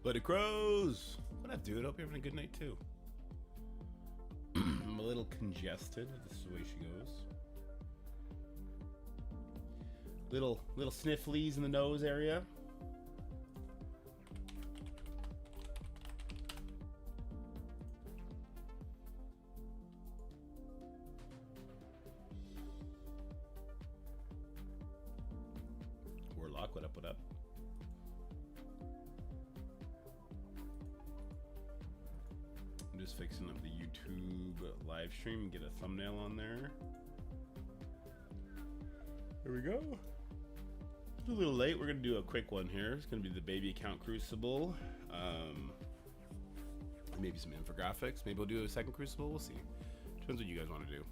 Bloody crows! What up, dude? Hope you're having a good night, too. I'm a little congested. This is the way she goes. Little snifflies in the nose area. Warlock, what up, what up? I'm just fixing up the YouTube live stream and get a thumbnail on there. There we go. It's a little late. We're going to do a quick one here. It's going to be the baby account Crucible. Maybe some infographics. Maybe we'll do a second Crucible. We'll see. Depends what you guys want to do.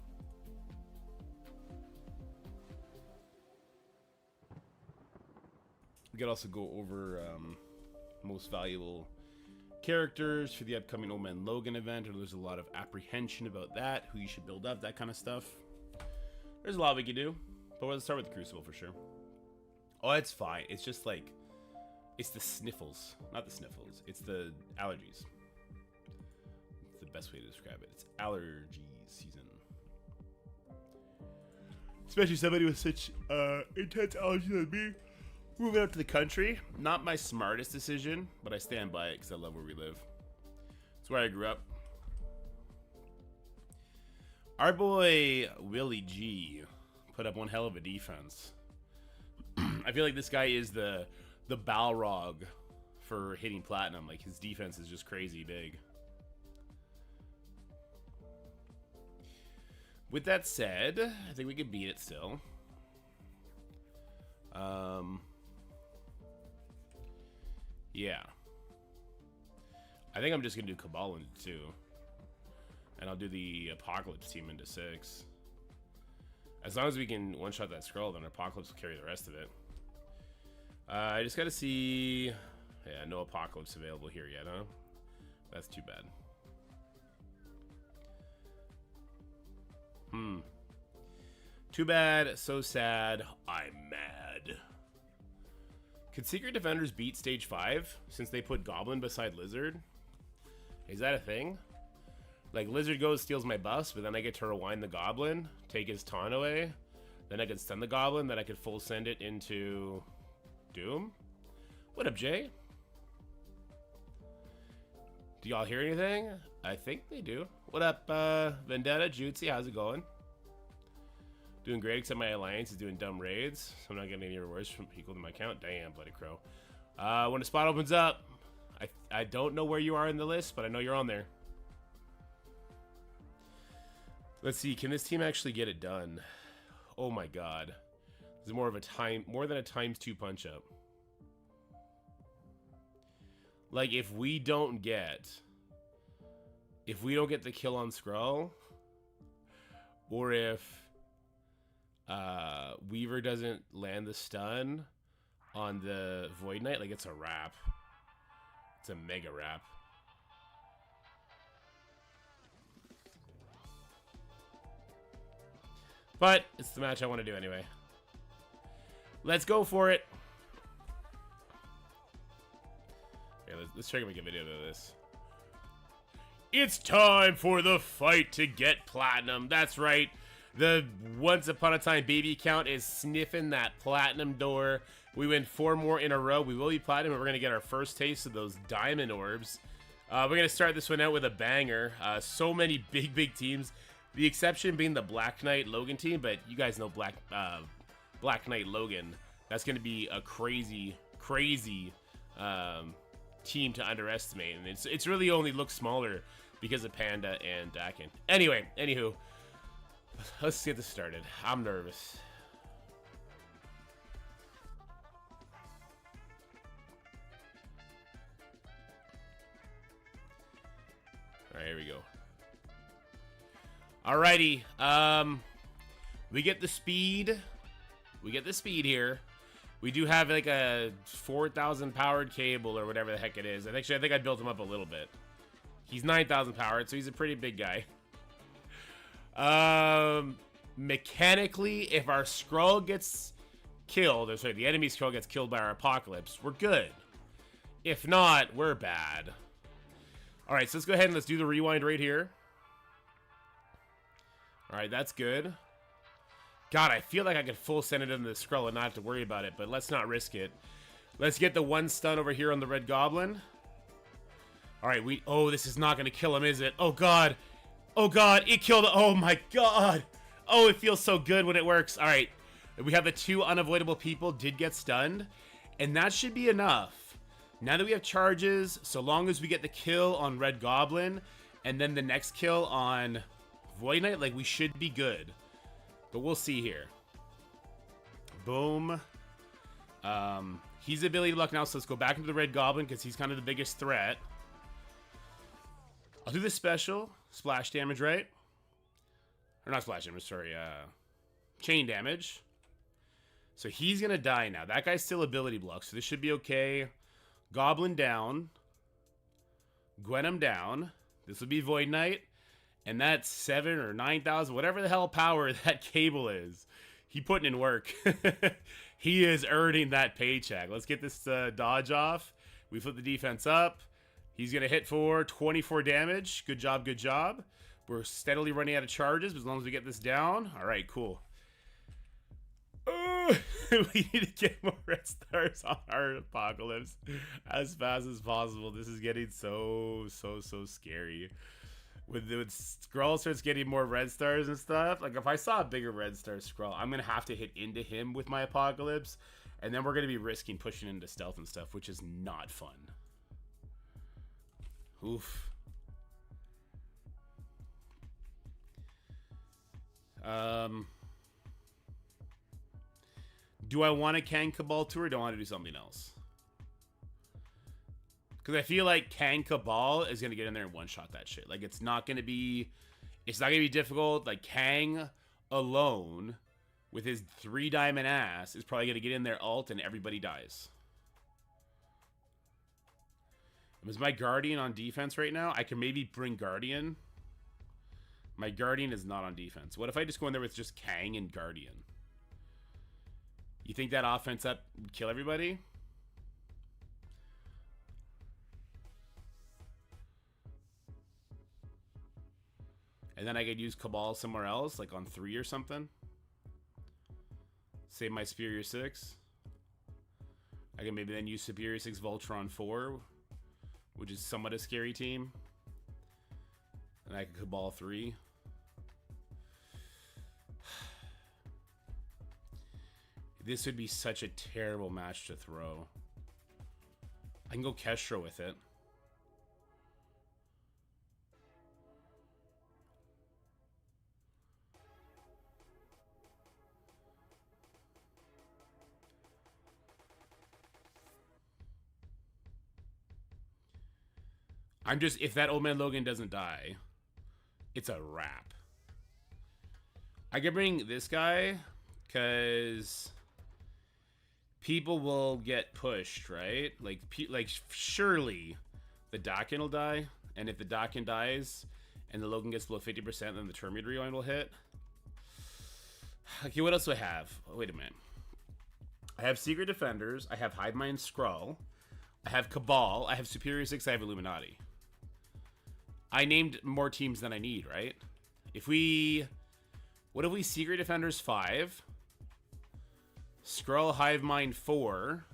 We could also go over most valuable characters for the upcoming Old Man Logan event. There's a lot of apprehension about that, who you should build up, that kind of stuff. There's a lot we could do, but let's start with the Crucible for sure. Oh, it's fine. It's just like, it's the sniffles, not the sniffles. It's the allergies. It's the best way to describe it. It's allergy season. Especially somebody with such intense allergies as me. Moving out to the country, not my smartest decision, but I stand by it because I love where we live. It's where I grew up. Our boy Willie G put up one hell of a defense. I feel like this guy is the Balrog for hitting platinum. Like, his defense is just crazy big. With that said, I think we could beat it still. Yeah. I think I'm just going to do Cabal into 2. And I'll do the Apocalypse team into 6. As long as we can one-shot that scroll, then Apocalypse will carry the rest of it. I just got to see... Yeah, no Apocalypse available here yet, huh? That's too bad. Too bad, so sad, I'm mad. Could Secret Defenders beat Stage 5 since they put Goblin beside Lizard? Is that a thing? Like, Lizard goes, steals my buffs, but then I get to rewind the Goblin, take his taunt away, then I could stun the Goblin, then I could full send it into Doom? What up, Jay? Do y'all hear anything? I think they do. What up, Vendetta, Jutsi, how's it going? Doing great, except my alliance is doing dumb raids, so I'm not getting any rewards from equal to my count. Damn, Bloody Crow. When a spot opens up, I don't know where you are in the list, but I know you're on there. Let's see, can this team actually get it done? Oh my god. This is more than a ×2 punch up. Like, if we don't get the kill on Skrull, or if Weaver doesn't land the stun on the Void Knight, like, it's a wrap. It's a mega wrap. But it's the match I want to do anyway. Let's go for it. Okay, let's try to make a video of this. It's time for the fight to get platinum. That's right. The once upon a time baby count is sniffing that platinum door. We win 4 more in a row. We will be platinum, and we're going to get our first taste of those diamond orbs. We're going to start this one out with a banger. So many big teams. The exception being the Black Knight Logan team, but you guys know Black Knight Logan. That's going to be a crazy team to underestimate, and it's really only looks smaller because of Panda and Dakin. Anyway, anywho, let's get this started. I'm nervous. All right, here we go. Alrighty, we get the speed. We get the speed here. We do have like a 4,000 powered cable or whatever the heck it is. And actually, I think I built him up a little bit. He's 9,000 powered, so he's a pretty big guy. Mechanically, if our Skrull gets killed, or sorry, the enemy Skrull gets killed by our Apocalypse, we're good. If not, we're bad. Alright, so let's go ahead and let's do the rewind right here. Alright, that's good. God, I feel like I could full send it into the Skrull and not have to worry about it, but let's not risk it. Let's get the one stun over here on the Red Goblin. Alright, oh, this is not going to kill him, is it? Oh, God. Oh, God, it killed... Oh, my God. Oh, it feels so good when it works. Alright, we have the 2 unavoidable people did get stunned, and that should be enough. Now that we have charges, so long as we get the kill on Red Goblin, and then the next kill on Void Knight, like, we should be good. But we'll see here. Boom. He's ability block now, so let's go back into the Red Goblin, because he's kind of the biggest threat. I'll do this special. Splash damage, right? Or not splash damage, sorry. Chain damage. So he's going to die now. That guy's still ability block, so this should be okay. Goblin down. Gwenum down. This would be Void Knight. And that's 7 or 9,000, whatever the hell power that cable is. He putting in work. He is earning that paycheck. Let's get this dodge off. We flip the defense up. He's going to hit for 24 damage. Good job, good job. We're steadily running out of charges, but as long as we get this down. All right, cool. We need to get more red stars on our apocalypse as fast as possible. This is getting so scary. When Skrull starts getting more red stars and stuff, like if I saw a bigger red star Skrull, I'm going to have to hit into him with my apocalypse, and then we're going to be risking pushing into stealth and stuff, which is not fun. Oof. Do I want to Kang Cabal 2 or do I want to do something else? Because I feel like Kang Cabal is going to get in there and one-shot that shit. Like, it's not going to be difficult. Like, Kang alone with his 3-diamond ass is probably going to get in there ult and everybody dies. Is my Guardian on defense right now? I can maybe bring Guardian. My Guardian is not on defense. What if I just go in there with just Kang and Guardian? You think that offense up would kill everybody? And then I could use Cabal somewhere else, like on 3 or something. Save my Superior 6. I can maybe then use Superior 6 Voltron 4, which is somewhat a scary team. And I can Cabal 3. This would be such a terrible match to throw. I can go Kestra with it. I'm just, if that Old Man Logan doesn't die, it's a wrap. I could bring this guy, because people will get pushed, right? Like surely the Dakin will die, and if the Dakin dies, and the Logan gets below 50%, then the Terminator Rewind will hit. Okay, what else do I have? Oh, wait a minute. I have Secret Defenders, I have Hive Mind Skrull, I have Cabal, I have Superior 6, I have Illuminati. I named more teams than I need, right? What if we Secret Defenders 5, Skrull Hive Mind 4,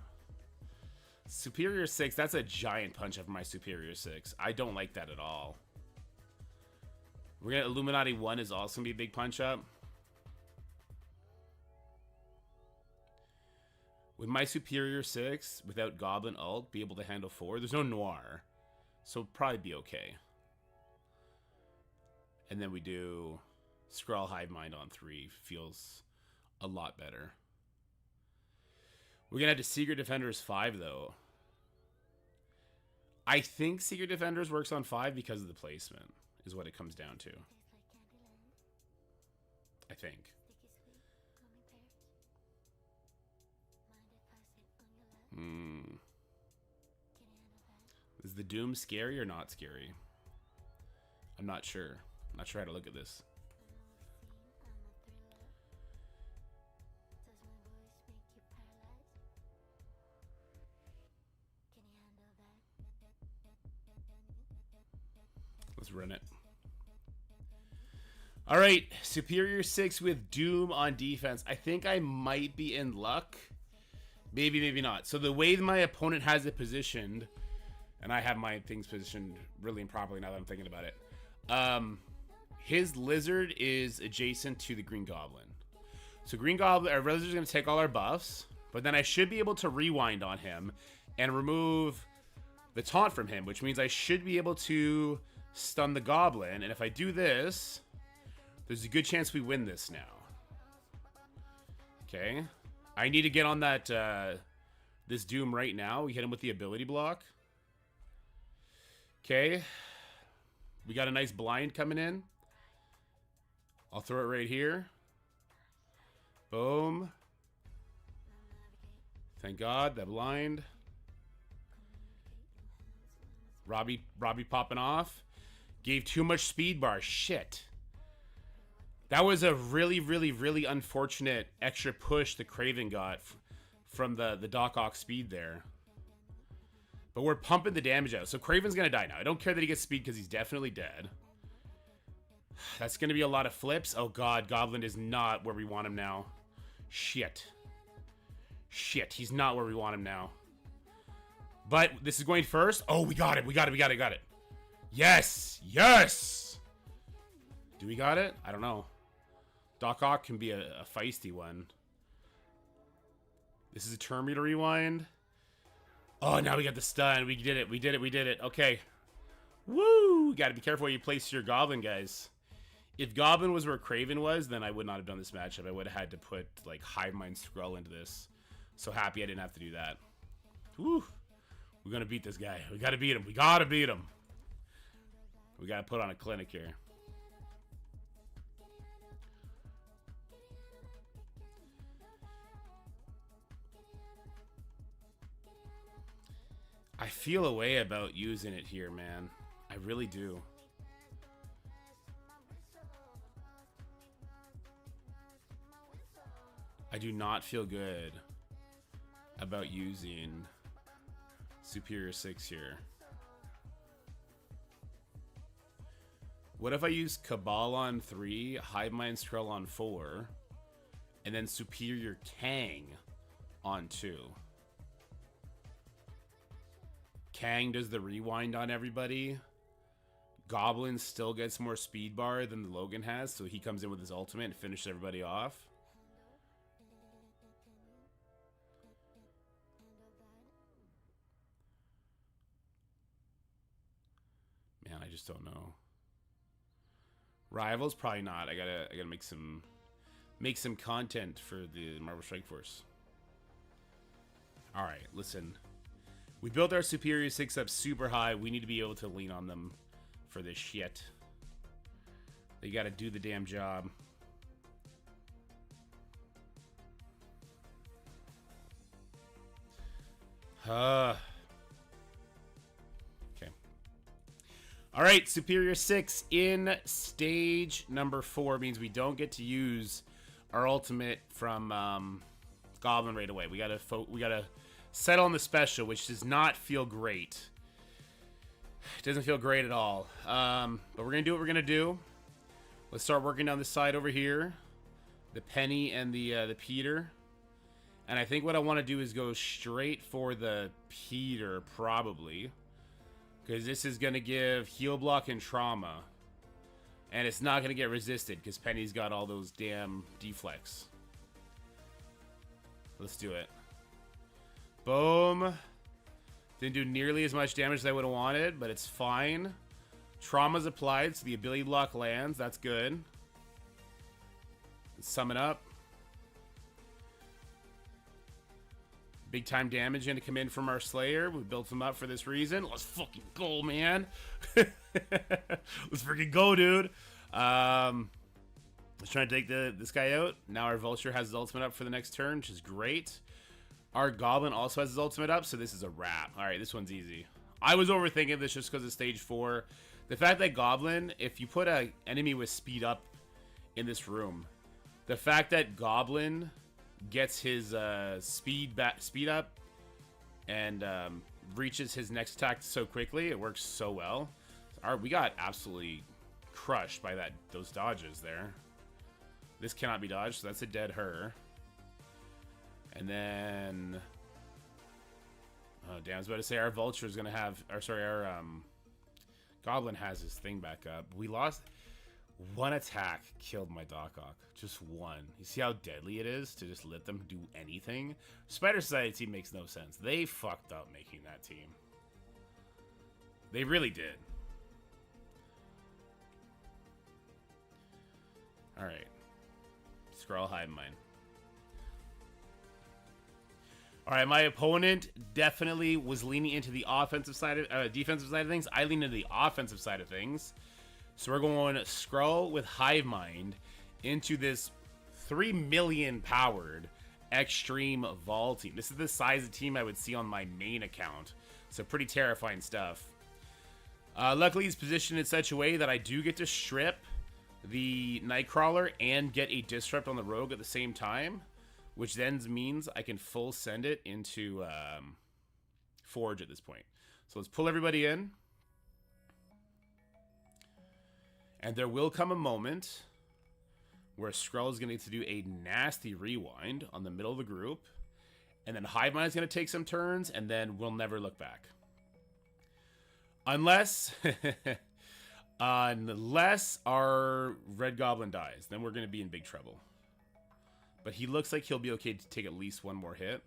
Superior 6, that's a giant punch up for my Superior 6. I don't like that at all. We're gonna Illuminati 1 is also gonna be a big punch up. Would my Superior 6, without Goblin ult, be able to handle 4? There's no Noir, so it'd probably be okay. And then we do Skrull Hive Mind on 3. Feels a lot better. We're going to have to Secret Defenders 5, though. I think Secret Defenders works on 5 because of the placement, is what it comes down to. I think. Is the Doom scary or not scary? I'm not sure. I'm not sure how to look at this. Let's run it. All right, Superior 6 with Doom on defense. I think I might be in luck. Maybe, maybe not. So the way my opponent has it positioned, and I have my things positioned really improperly now that I'm thinking about it. His lizard is adjacent to the Green Goblin. So Green Goblin, our lizard is going to take all our buffs, but then I should be able to rewind on him and remove the taunt from him, which means I should be able to stun the Goblin. And if I do this, there's a good chance we win this now. Okay. I need to get on that, this Doom right now. We hit him with the ability block. Okay. We got a nice blind coming in. I'll throw it right here. Boom. Thank God, that blind. Robbie popping off. Gave too much speed bar. Shit. That was a really, really, really unfortunate extra push that Craven got from the Doc Ock speed there. But we're pumping the damage out. So Craven's going to die now. I don't care that he gets speed because he's definitely dead. That's going to be a lot of flips. Oh, God. Goblin is not where we want him now. Shit. Shit. He's not where we want him now. But this is going first. Oh, we got it. We got it. We got it. Got it. Yes. Yes. Do we got it? I don't know. Doc Ock can be a feisty one. This is a Terminator rewind. Oh, now we got the stun. We did it. We did it. We did it. Okay. Woo! Got to be careful where you place your Goblin, guys. If Goblin was where Craven was, then I would not have done this matchup. I would have had to put, like, Hive Mind Scroll into this. So happy I didn't have to do that. Woo! We're going to beat this guy. We got to beat him. We got to beat him. We got to put on a clinic here. I feel a way about using it here, man. I really do. I do not feel good about using Superior 6 here. What if I use Cabal on 3, Hive Mind Scroll on 4, and then Superior Kang on 2? Kang does the rewind on everybody. Goblin still gets more speed bar than the Logan has, so he comes in with his ultimate and finishes everybody off. Man, I just don't know. Rivals probably not. I gotta make some content for the Marvel Strike Force. All right, listen. We built our Superior 6 up super high. We need to be able to lean on them for this shit. They gotta do the damn job. Okay. All right, Superior 6 in stage number 4 means we don't get to use our ultimate from Goblin right away. We gotta settle on the special, which does not feel great. It doesn't feel great at all. But we're gonna do what we're gonna do. Let's start working down the side over here. The Penny and the Peter. And I think what I want to do is go straight for the Peter, probably. Because this is going to give heal block and trauma. And it's not going to get resisted because Penny's got all those damn deflects. Let's do it. Boom. Didn't do nearly as much damage as I would have wanted, but it's fine. Trauma's applied, so the ability block lands. That's good. Let's sum it up. Big time damage going to come in from our Slayer. We built him up for this reason. Let's fucking go, man. Let's freaking go, dude. Let's try to take this guy out. Now our Vulture has his ultimate up for the next turn, which is great. Our Goblin also has his ultimate up, so this is a wrap. All right, this one's easy. I was overthinking this just because of stage 4. The fact that Goblin, if you put an enemy with speed up in this room, the fact that Goblin gets his speed up and reaches his next attack so quickly, it works so well. We got absolutely crushed by those dodges there. This cannot be dodged, so that's a dead her. And then... Oh, damn, I was about to say our Vulture is going to have... Or, sorry, our Goblin has his thing back up. We lost... One attack killed my Dork Out. Just one. You see how deadly it is to just let them do anything? Spider Society team makes no sense. They fucked up making that team. They really did. Alright. Skrull Hive Mind. Alright, my opponent definitely was leaning into the offensive side of defensive side of things. I leaned into the offensive side of things. So we're going Skrull with Hive Mind into this 3 million powered Extreme Vol team. This is the size of team I would see on my main account. So pretty terrifying stuff. Luckily, he's positioned in such a way that I do get to strip the Nightcrawler and get a Disrupt on the Rogue at the same time, which then means I can full send it into Forge at this point. So let's pull everybody in. And there will come a moment where Skrull is going to need to do a nasty rewind on the middle of the group. And then Hive Mind is going to take some turns, and then we'll never look back. Unless... unless our Red Goblin dies. Then we're going to be in big trouble. But he looks like he'll be okay to take at least one more hit.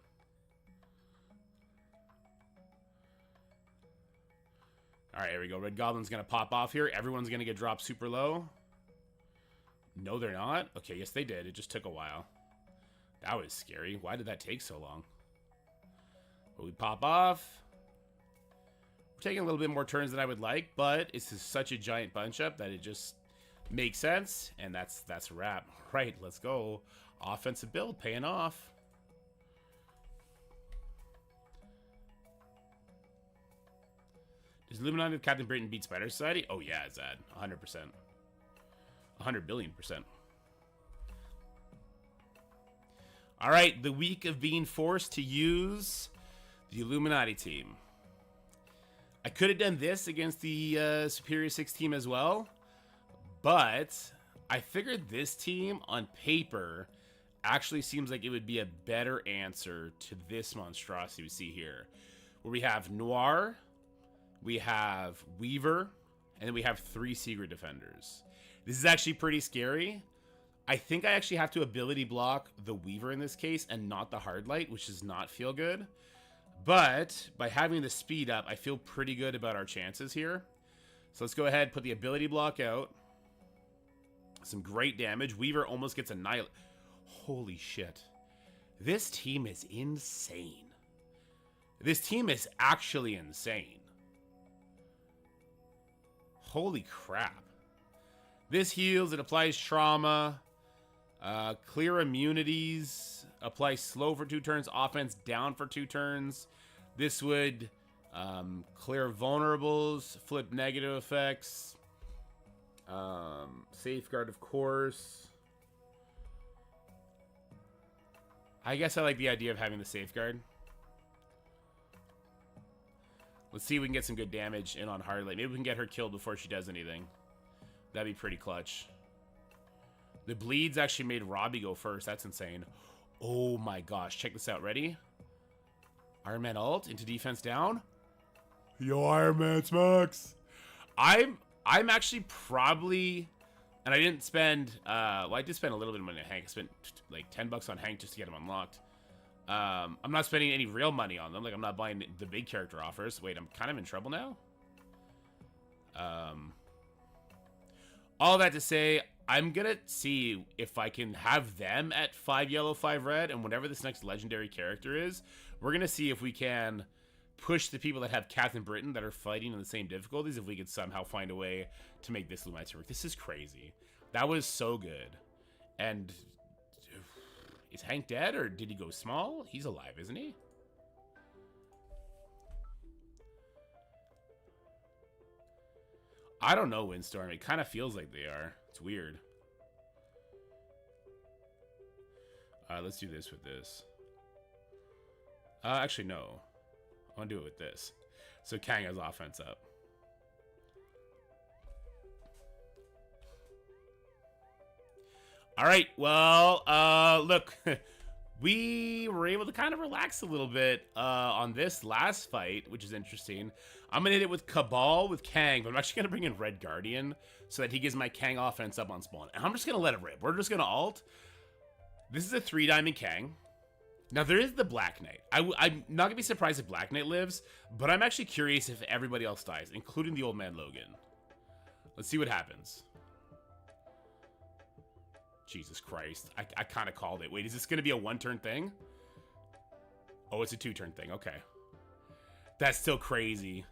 Alright, here we go. Red Goblin's going to pop off here. Everyone's going to get dropped super low. No, they're not. Okay, yes, they did. It just took a while. That was scary. Why did that take so long? But we pop off. We're taking a little bit more turns than I would like, but it's such a giant bunch up that it just makes sense. And that's a wrap. Right, let's go. Offensive build paying off. Does Illuminati of Captain Britain beat Spider Society? Oh yeah, Zad. 100%. 100 billion%. Alright, the week of being forced to use the Illuminati team. I could have done this against the Superior 6 team as well, but I figured this team on paper actually seems like it would be a better answer to this monstrosity we see here, where we have Noir, we have Weaver, and then we have 3 Secret Defenders. This is actually pretty scary. I think I actually have to ability block the Weaver in this case and not the Hard Light, which does not feel good. But by having the speed up, I feel pretty good about our chances here. So let's go ahead and put the ability block out. Some great damage. Weaver almost gets annihilated. Holy shit. This team is insane. This team is actually insane. Holy crap. This heals, it applies trauma, clear immunities, applies slow for 2 turns, offense down for 2 turns. This would clear vulnerables, flip negative effects, safeguard, of course. I guess I like the idea of having the safeguard. Let's see if we can get some good damage in on Harley. Maybe we can get her killed before she does anything. That'd be pretty clutch. The bleeds actually made Robbie go first. That's insane. Oh my gosh. Check this out. Ready? Iron Man ult into defense down. Yo, Iron Man smacks. I'm actually probably... And I didn't spend... well, I did spend a little bit of money on Hank. I spent like $10 on Hank just to get him unlocked. I'm not spending any real money on them. Like, I'm not buying the big character offers. Wait, I'm kind of in trouble now? All that to say, I'm gonna see if I can have them at 5 yellow, 5 red, and whatever this next legendary character is, we're gonna see if we can push the people that have Captain Britain that are fighting in the same difficulties, if we could somehow find a way to make this Illuminati work. This is crazy. That was so good. And... is Hank dead, or did he go small? He's alive, isn't he? I don't know, Windstorm. It kind of feels like they are. It's weird. Let's do this with this. Actually, no. I want to do it with this. So Kang has offense up. All right. Well, look, we were able to kind of relax a little bit on this last fight, which is interesting. I'm gonna hit it with Cabal with Kang, but I'm actually gonna bring in Red Guardian so that he gives my Kang offense up on spawn. And I'm just gonna let it rip. We're just gonna alt. This is a 3-diamond Kang. Now there is the Black Knight. I'm not gonna be surprised if Black Knight lives, but I'm actually curious if everybody else dies, including the old man Logan. Let's see what happens. Jesus Christ. I kind of called it. Wait, is this going to be a 1-turn thing? Oh, it's a 2-turn thing. Okay. That's still crazy.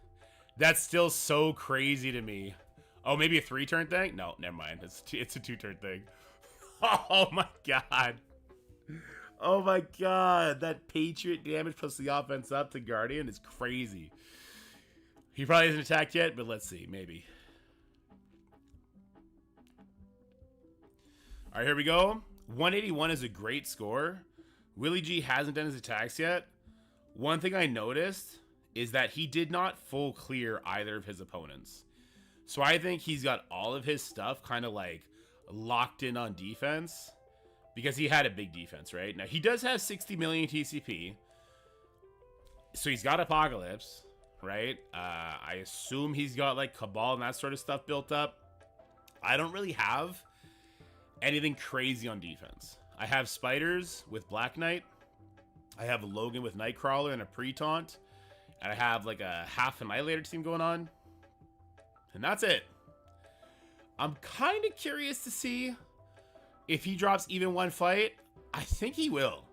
That's still so crazy to me. Oh, maybe a 3-turn thing? No, never mind. It's a 2-turn thing. Oh my god. Oh my god. That Patriot damage plus the offense up to Guardian is crazy. He probably hasn't attacked yet, but let's see. Maybe. All right, here we go. 181 is a great score. Willie G hasn't done his attacks yet. One thing I noticed is that he did not full clear either of his opponents. So I think he's got all of his stuff kind of like locked in on defense because he had a big defense, right? Now, he does have 60 million TCP. So he's got Apocalypse, right? I assume he's got like Cabal and that sort of stuff built up. I don't really have anything crazy on defense. I have Spiders with Black Knight. I have Logan with Nightcrawler and a pre-taunt. And I have like a half Annihilator team going on. And that's it. I'm kind of curious to see if he drops even one fight. I think he will.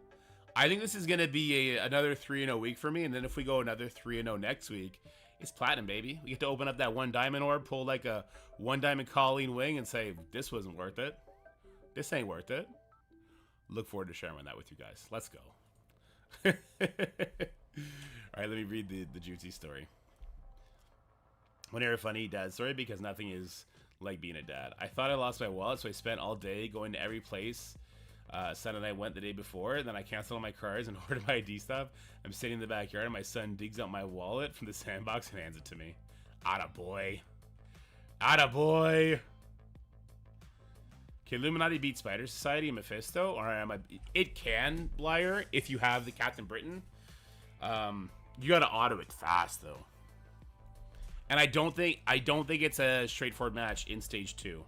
I think this is going to be another 3-0 week for me. And then if we go another 3-0 next week, it's platinum, baby. We get to open up that 1 diamond orb, pull like a 1 diamond Colleen wing and say, this wasn't worth it. This ain't worth it. Look forward to sharing that with you guys. Let's go. All right, let me read the juicy story. Whenever funny dad story because nothing is like being a dad. I thought I lost my wallet, so I spent all day going to every place. Son and I went the day before. Then I canceled all my cards and ordered my ID stuff. I'm sitting in the backyard, and my son digs out my wallet from the sandbox and hands it to me. Attaboy. Attaboy. Can Illuminati beat Spider Society and Mephisto? Or am I? It can, Liar, if you have the Captain Britain. You gotta auto it fast though. And I don't think it's a straightforward match in stage 2.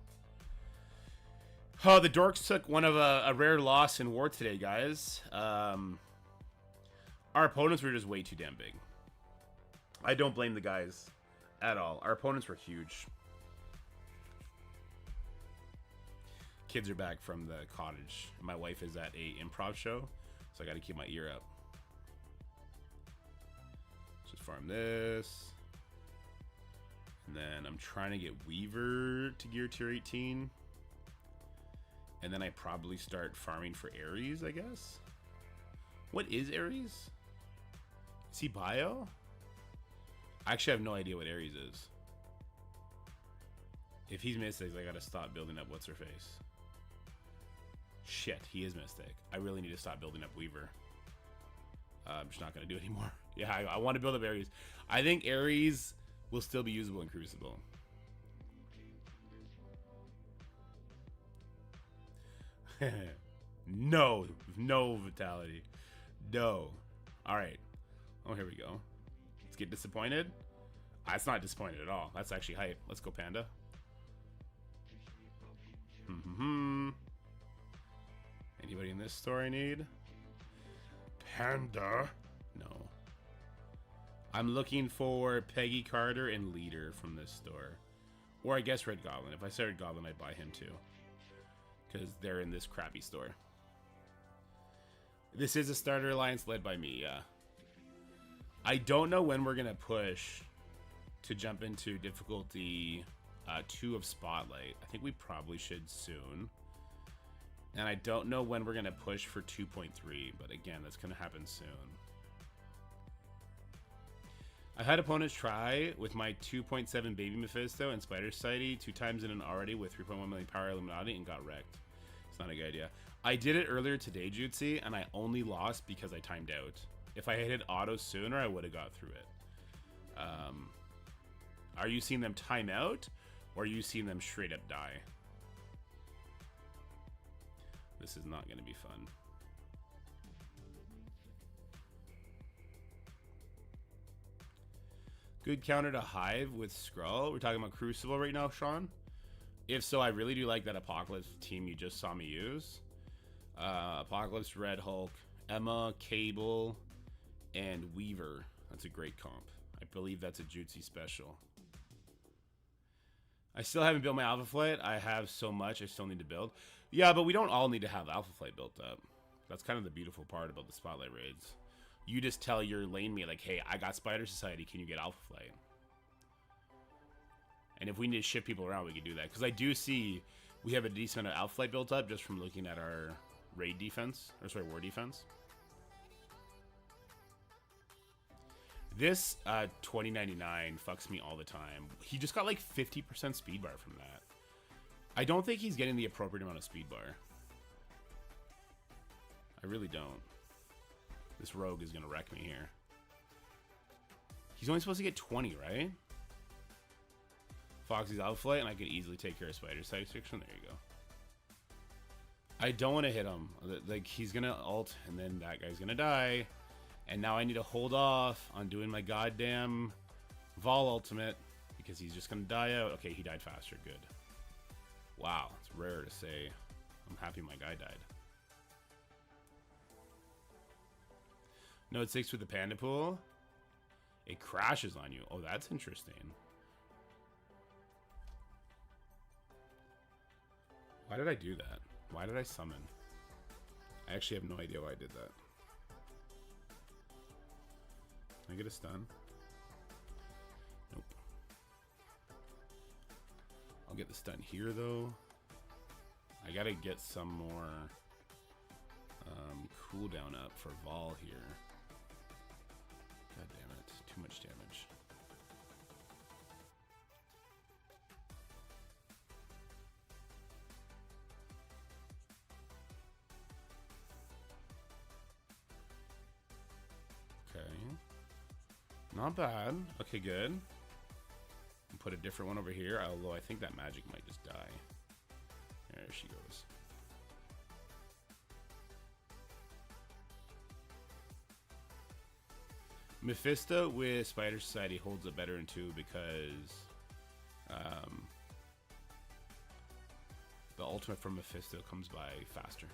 Oh, the Dorks took one of a rare loss in war today, guys. Our opponents were just way too damn big. I don't blame the guys at all. Our opponents were huge. Kids are back from the cottage. My wife is at a improv show, so I got to keep my ear up. Just farm this. And then I'm trying to get Weaver to gear tier 18. And then I probably start farming for Ares, I guess. What is Ares? Is he bio? I actually have no idea what Ares is. If he's Mystic, I gotta stop building up what's-her-face. Shit, he is Mystic. I really need to stop building up Weaver. I'm just not gonna do it anymore. Yeah, I want to build up Ares. I think Ares will still be usable in Crucible. No vitality. No. Alright. Oh, here we go. Let's get disappointed. That's not disappointed at all. That's actually hype. Let's go, Panda. Anybody in this store I need? Panda? No. I'm looking for Peggy Carter and Leader from this store. Or I guess Red Goblin. If I say Red Goblin, I'd buy him too. Because they're in this crappy store. This is a starter alliance led by me, yeah. I don't know when we're going to push to jump into difficulty 2 of Spotlight. I think we probably should soon. And I don't know when we're going to push for 2.3, but again, that's going to happen soon. I've had opponents try with my 2.7 Baby Mephisto and Spider Society 2 times in an already with 3.1 million power Illuminati and got wrecked. It's not a good idea. I did it earlier today, Jutsi, and I only lost because I timed out. If I had hit auto sooner, I would have got through it. Are you seeing them time out, or are you seeing them straight up die? This is not going to be fun. Good counter to Hive with Skrull. We're talking about Crucible right now, Sean. If so, I really do like that Apocalypse team you just saw me use. Apocalypse, Red Hulk, Emma, Cable, and Weaver. That's a great comp. I believe that's a Jutsu special. I still haven't built my Alpha Flight. I have so much I still need to build. Yeah, but we don't all need to have Alpha Flight built up. That's kind of the beautiful part about the Spotlight raids. You just tell your lane me, like, hey, I got Spider Society. Can you get Alpha Flight? And if we need to shift people around, we can do that. Because I do see we have a decent amount of Alpha Flight built up just from looking at our raid defense. Or sorry, war defense. This 2099 fucks me all the time. He just got like 50% speed bar from that. I don't think he's getting the appropriate amount of speed bar. I really don't. This rogue is going to wreck me here. He's only supposed to get 20, right? Foxy's Alpha Flight, and I can easily take care of Spider Side Section. There you go. I don't want to hit him. Like, he's going to ult, and then that guy's going to die. And now I need to hold off on doing my goddamn Vol ultimate because he's just going to die out. Okay, he died faster. Good. Wow, it's rare to say. I'm happy my guy died. Note 6 with the Panda Pool. It crashes on you. Oh, that's interesting. Why did I do that? Why did I summon? I actually have no idea why I did that. Can I get a stun? Nope. I'll get the stun here, though. I gotta get some more cooldown up for Vol here. God damn it. Too much damage. Okay. Not bad. Okay, good. Put a different one over here, although I think that magic might just die. There she goes. Mephisto with Spider Society holds it better in 2 because the ultimate from Mephisto comes by faster.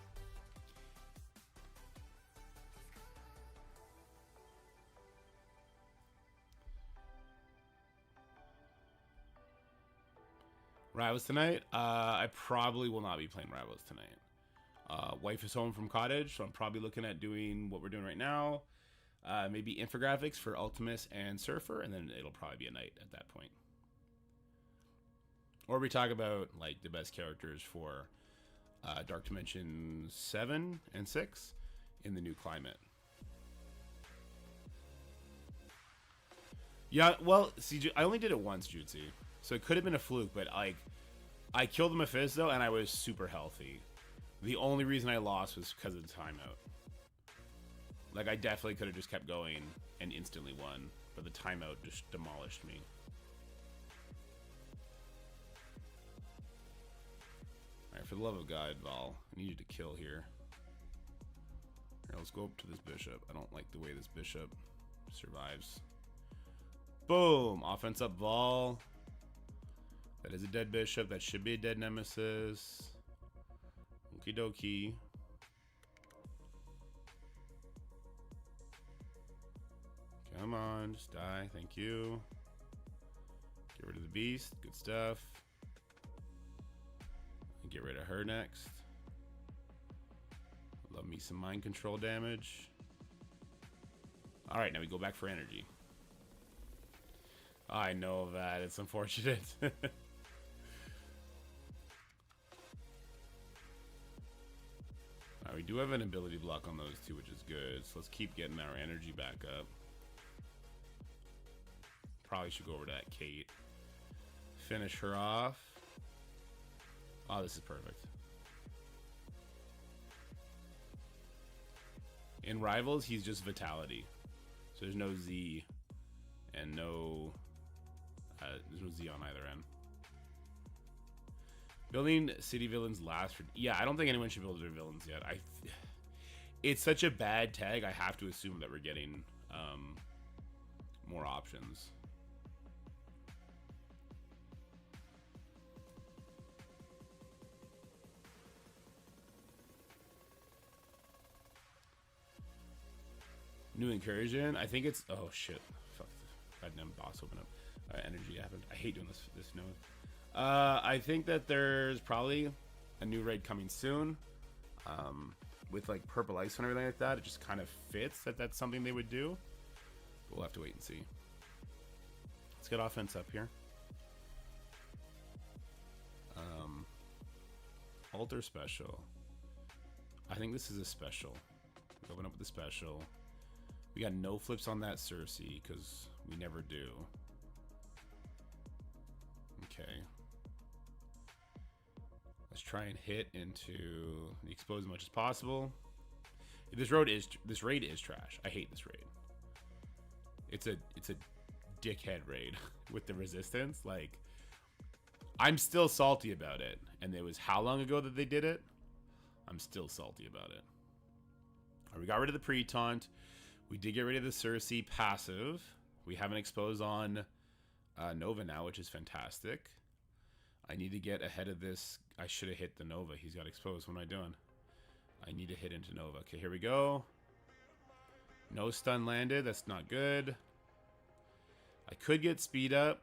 Rivals tonight? I probably will not be playing Rivals tonight. Wife is home from cottage, so I'm probably looking at doing what we're doing right now. Maybe Infographics for Ultimus and Surfer, and then it'll probably be a night at that point. Or we talk about like the best characters for Dark Dimension 7 and 6 in the new climate. Yeah, well, see, I only did it once, Jutsu. So it could have been a fluke, but like, I killed the Mephisto and I was super healthy. The only reason I lost was because of the timeout. Like, I definitely could have just kept going and instantly won, but the timeout just demolished me. Alright, for the love of God, Vol, I need you to kill here. Here, let's go up to this bishop. I don't like the way this bishop survives. Boom! Offense up, Vol. That is a dead bishop. That should be a dead nemesis. Okie dokie. Come on, just die. Thank you. Get rid of the beast. Good stuff. And get rid of her next. Love me some mind control damage. Alright, now we go back for energy. I know that. It's unfortunate. We do have an ability block on those two, which is good. So let's keep getting our energy back up. Probably should go over to that Kate. Finish her off. Oh, this is perfect. In Rivals, he's just Vitality. So there's no Z and no... there's no Z on either end. Building city villains last for... Yeah, I don't think anyone should build their villains yet. It's such a bad tag, I have to assume that we're getting more options. New incursion. I think it's... Oh, shit. Fuck. Goddamn boss open up. Energy happened. I hate doing this node. I think that there's probably a new raid coming soon. With like purple ice and everything like that. It just kind of fits that that's something they would do. We'll have to wait and see. Let's get offense up here. Alter special. I think this is a special. Open up with the special. We got no flips on that Cersei because we never do. Okay. Let's try and hit into the expose as much as possible. This raid is trash. I hate this raid. It's a dickhead raid with the resistance. Like, I'm still salty about it. And it was how long ago that they did it? I'm still salty about it. Right, we got rid of the pre-taunt. We did get rid of the Cersei passive. We have an expose on Nova now, which is fantastic. I need to get ahead of this. I should have hit the Nova. He's got exposed. What am I doing? I need to hit into Nova. Okay, here we go. No stun landed. That's not good. I could get speed up.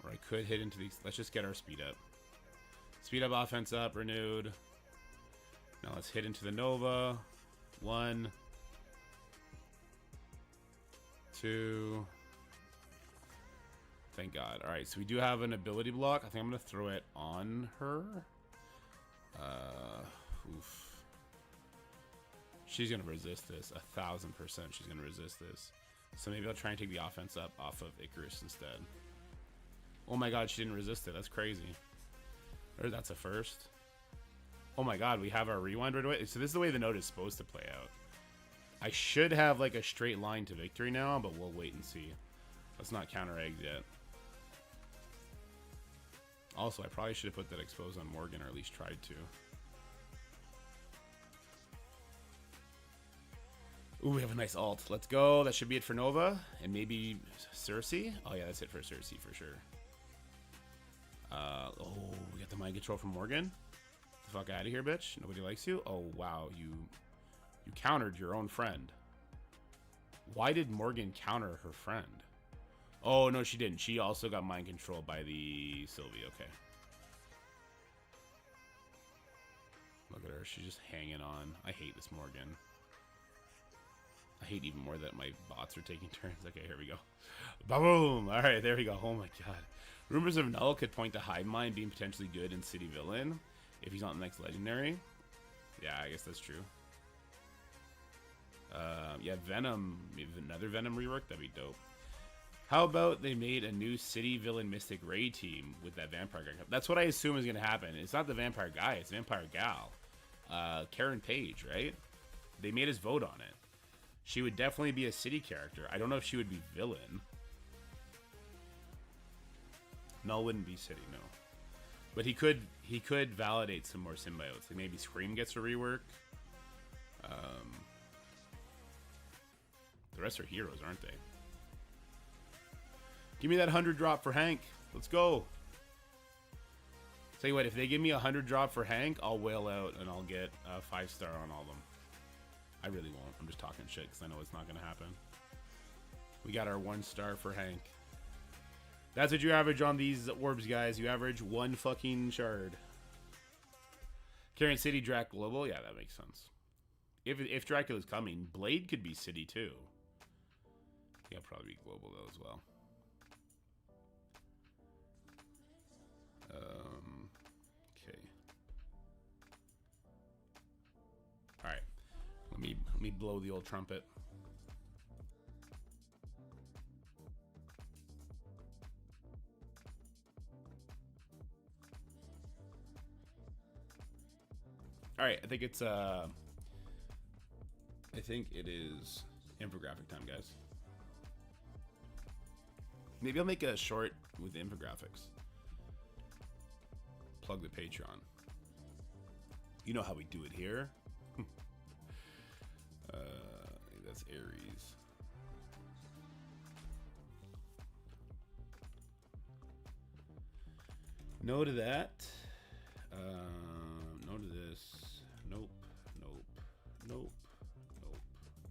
Or I could hit into these. Let's just get our speed up. Speed up, offense up, renewed. Now let's hit into the Nova. 1, 2. Thank God. Alright, so we do have an ability block. I think I'm going to throw it on her. Oof. She's going to resist this. 1,000% she's going to resist this. So maybe I'll try and take the offense up off of Icarus instead. Oh my God, she didn't resist it. That's crazy. Or that's a first. Oh my God, we have our rewind right away. So this is the way the node is supposed to play out. I should have like a straight line to victory now, but we'll wait and see. Let's not counter eggs yet. Also, I probably should have put that expose on Morgan, or at least tried to. Ooh, we have a nice alt. Let's go. That should be it for Nova. And maybe Cersei? Oh yeah, that's it for Cersei for sure. Oh, we got the mind control from Morgan. Get the fuck out of here, bitch. Nobody likes you. Oh wow, you countered your own friend. Why did Morgan counter her friend? Oh no, she didn't. She also got mind controlled by the Sylvie. Okay. Look at her. She's just hanging on. I hate this Morgan. I hate even more that my bots are taking turns. Okay, here we go. Boom! Alright, there we go. Oh my God. Rumors of Null could point to Hive Mind being potentially good in City Villain if he's not the next Legendary. Yeah, I guess that's true. Yeah, Venom. Maybe another Venom rework? That'd be dope. How about they made a new City Villain Mystic Raid team with that Vampire guy? That's what I assume is going to happen. It's not the Vampire guy, it's the Vampire gal. Karen Page, right? They made us vote on it. She would definitely be a city character. I don't know if she would be villain. Null wouldn't be city, no. But he could validate some more symbiotes. Like maybe Scream gets a rework. The rest are heroes, aren't they? Give me that 100 drop for Hank. Let's go. Tell you what, if they give me a 100 drop for Hank, I'll whale out and I'll get a 5-star on all of them. I really won't. I'm just talking shit because I know it's not going to happen. We got our 1-star for Hank. That's what you average on these orbs, guys. You average 1 fucking shard. Carrying City, Drac Global? Yeah, that makes sense. If Dracula's coming, Blade could be City too. Yeah, probably be Global though as well. Okay. All right. Let me blow the old trumpet. All right, I think it is infographic time, guys. Maybe I'll make a short with the infographics. plug the Patreon. You know how we do it here. That's Aries. No to that. No to this. Nope. Nope. Nope. Nope. Nope.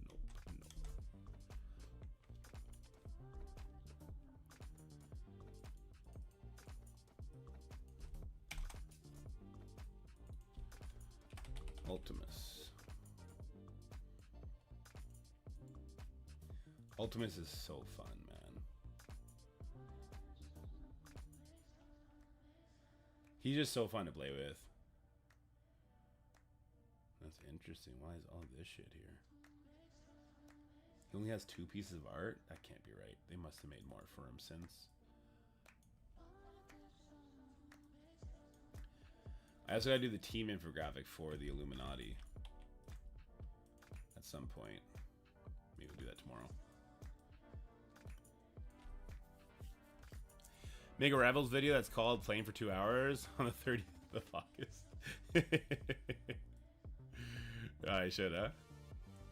Nope. Ultimus. Ultimus is so fun, man. He's just so fun to play with. That's interesting. Why is all this shit here? He only has 2 pieces of art? That can't be right. They must have made more for him since. I also gotta do the team infographic for the Illuminati at some point. Maybe we'll do that tomorrow. Make a Rebels video that's called Playing for 2 Hours on the 30th of August. I should, huh?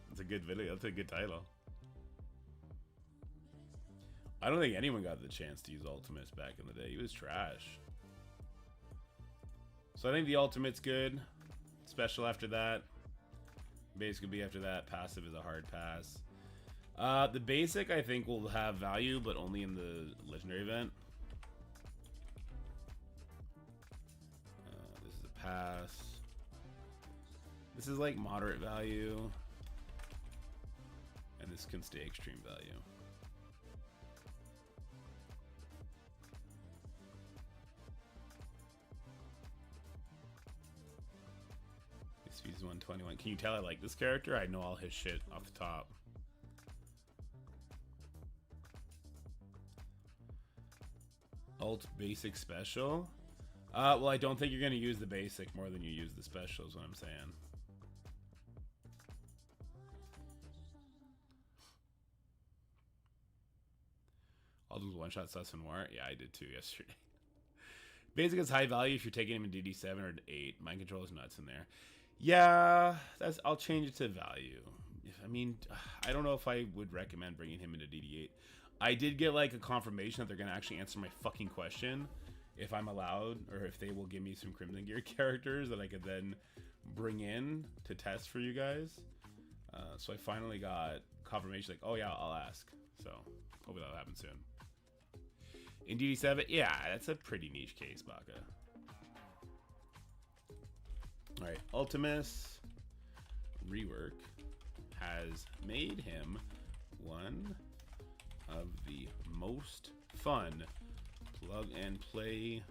That's a good video. That's a good title. I don't think anyone got the chance to use Ultimus back in the day. He was trash. So I think the Ultimate's good. Special after that. Basic would be after that. Passive is a hard pass. The basic, I think, will have value, but only in the legendary event. This is a pass. This is like moderate value. And this can stay extreme value. Speed's 121. Can you tell I like this character? I know all his shit off the top. Alt basic special. Well, I don't think you're going to use the basic more than you use the special is what I'm saying. I'll do one-shot sus and war. Yeah, I did too yesterday. Basic is high value if you're taking him in DD7 or 8. Mind control is nuts in there. Yeah, I'll change it to value. I mean, I don't know if I would recommend bringing him into DD8. I did get like a confirmation that they're going to actually answer my fucking question if I'm allowed, or if they will give me some Crimson Gear characters that I could then bring in to test for you guys. So I finally got confirmation like, oh yeah, I'll ask. So hopefully that'll happen soon. In DD7, yeah, that's a pretty niche case, Baka. Alright, Ultimus rework has made him one of the most fun plug and play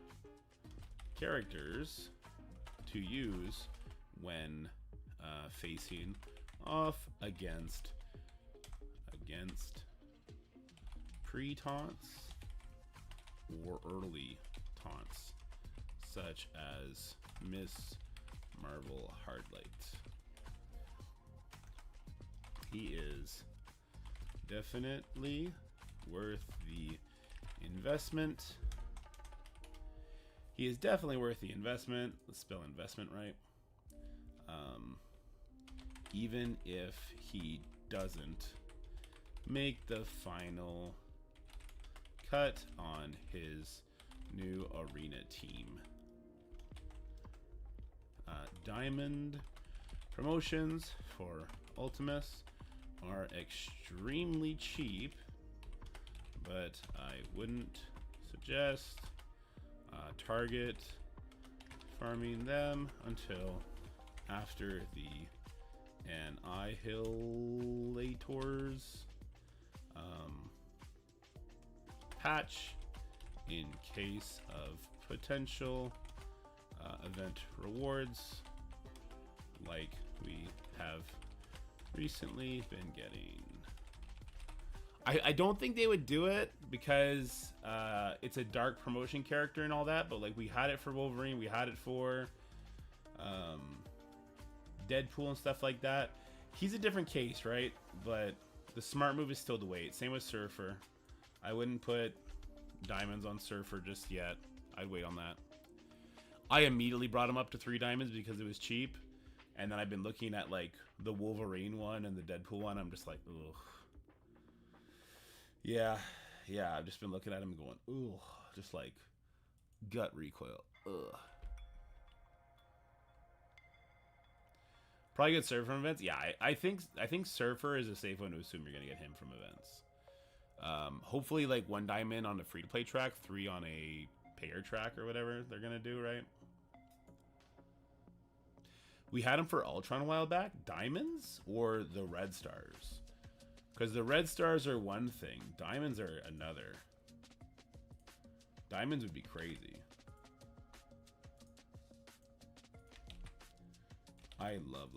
characters to use when facing off against pre-taunts or early taunts, such as Miss Marvel Hardlight. He is definitely worth the investment. He is definitely worth the investment. Let's spell investment right. Even if he doesn't make the final cut on his new arena team. Diamond promotions for Ultimus are extremely cheap, but I wouldn't suggest target farming them until after the Annihilators patch, in case of potential event rewards like we have recently been getting. I don't think they would do it because it's a dark promotion character and all that, but like we had it for Wolverine, we had it for Deadpool and stuff like that. He's a different case, right? But the smart move is still to wait. Same with Surfer. I wouldn't put diamonds on Surfer just yet. I'd wait on that. I immediately brought him up to 3 diamonds because it was cheap. And then I've been looking at like the Wolverine one and the Deadpool one. I'm just like, ugh. Yeah. I've just been looking at him going, ugh. Just like gut recoil. Ugh. Probably good Surfer from events. Yeah, I think Surfer is a safe one to assume you're gonna get him from events. Hopefully like 1 diamond on the free to play track, 3 on a payer track or whatever they're gonna do, right? We had him for Ultron a while back. Diamonds or the red stars? Because the red stars are one thing. Diamonds are another. Diamonds would be crazy. I love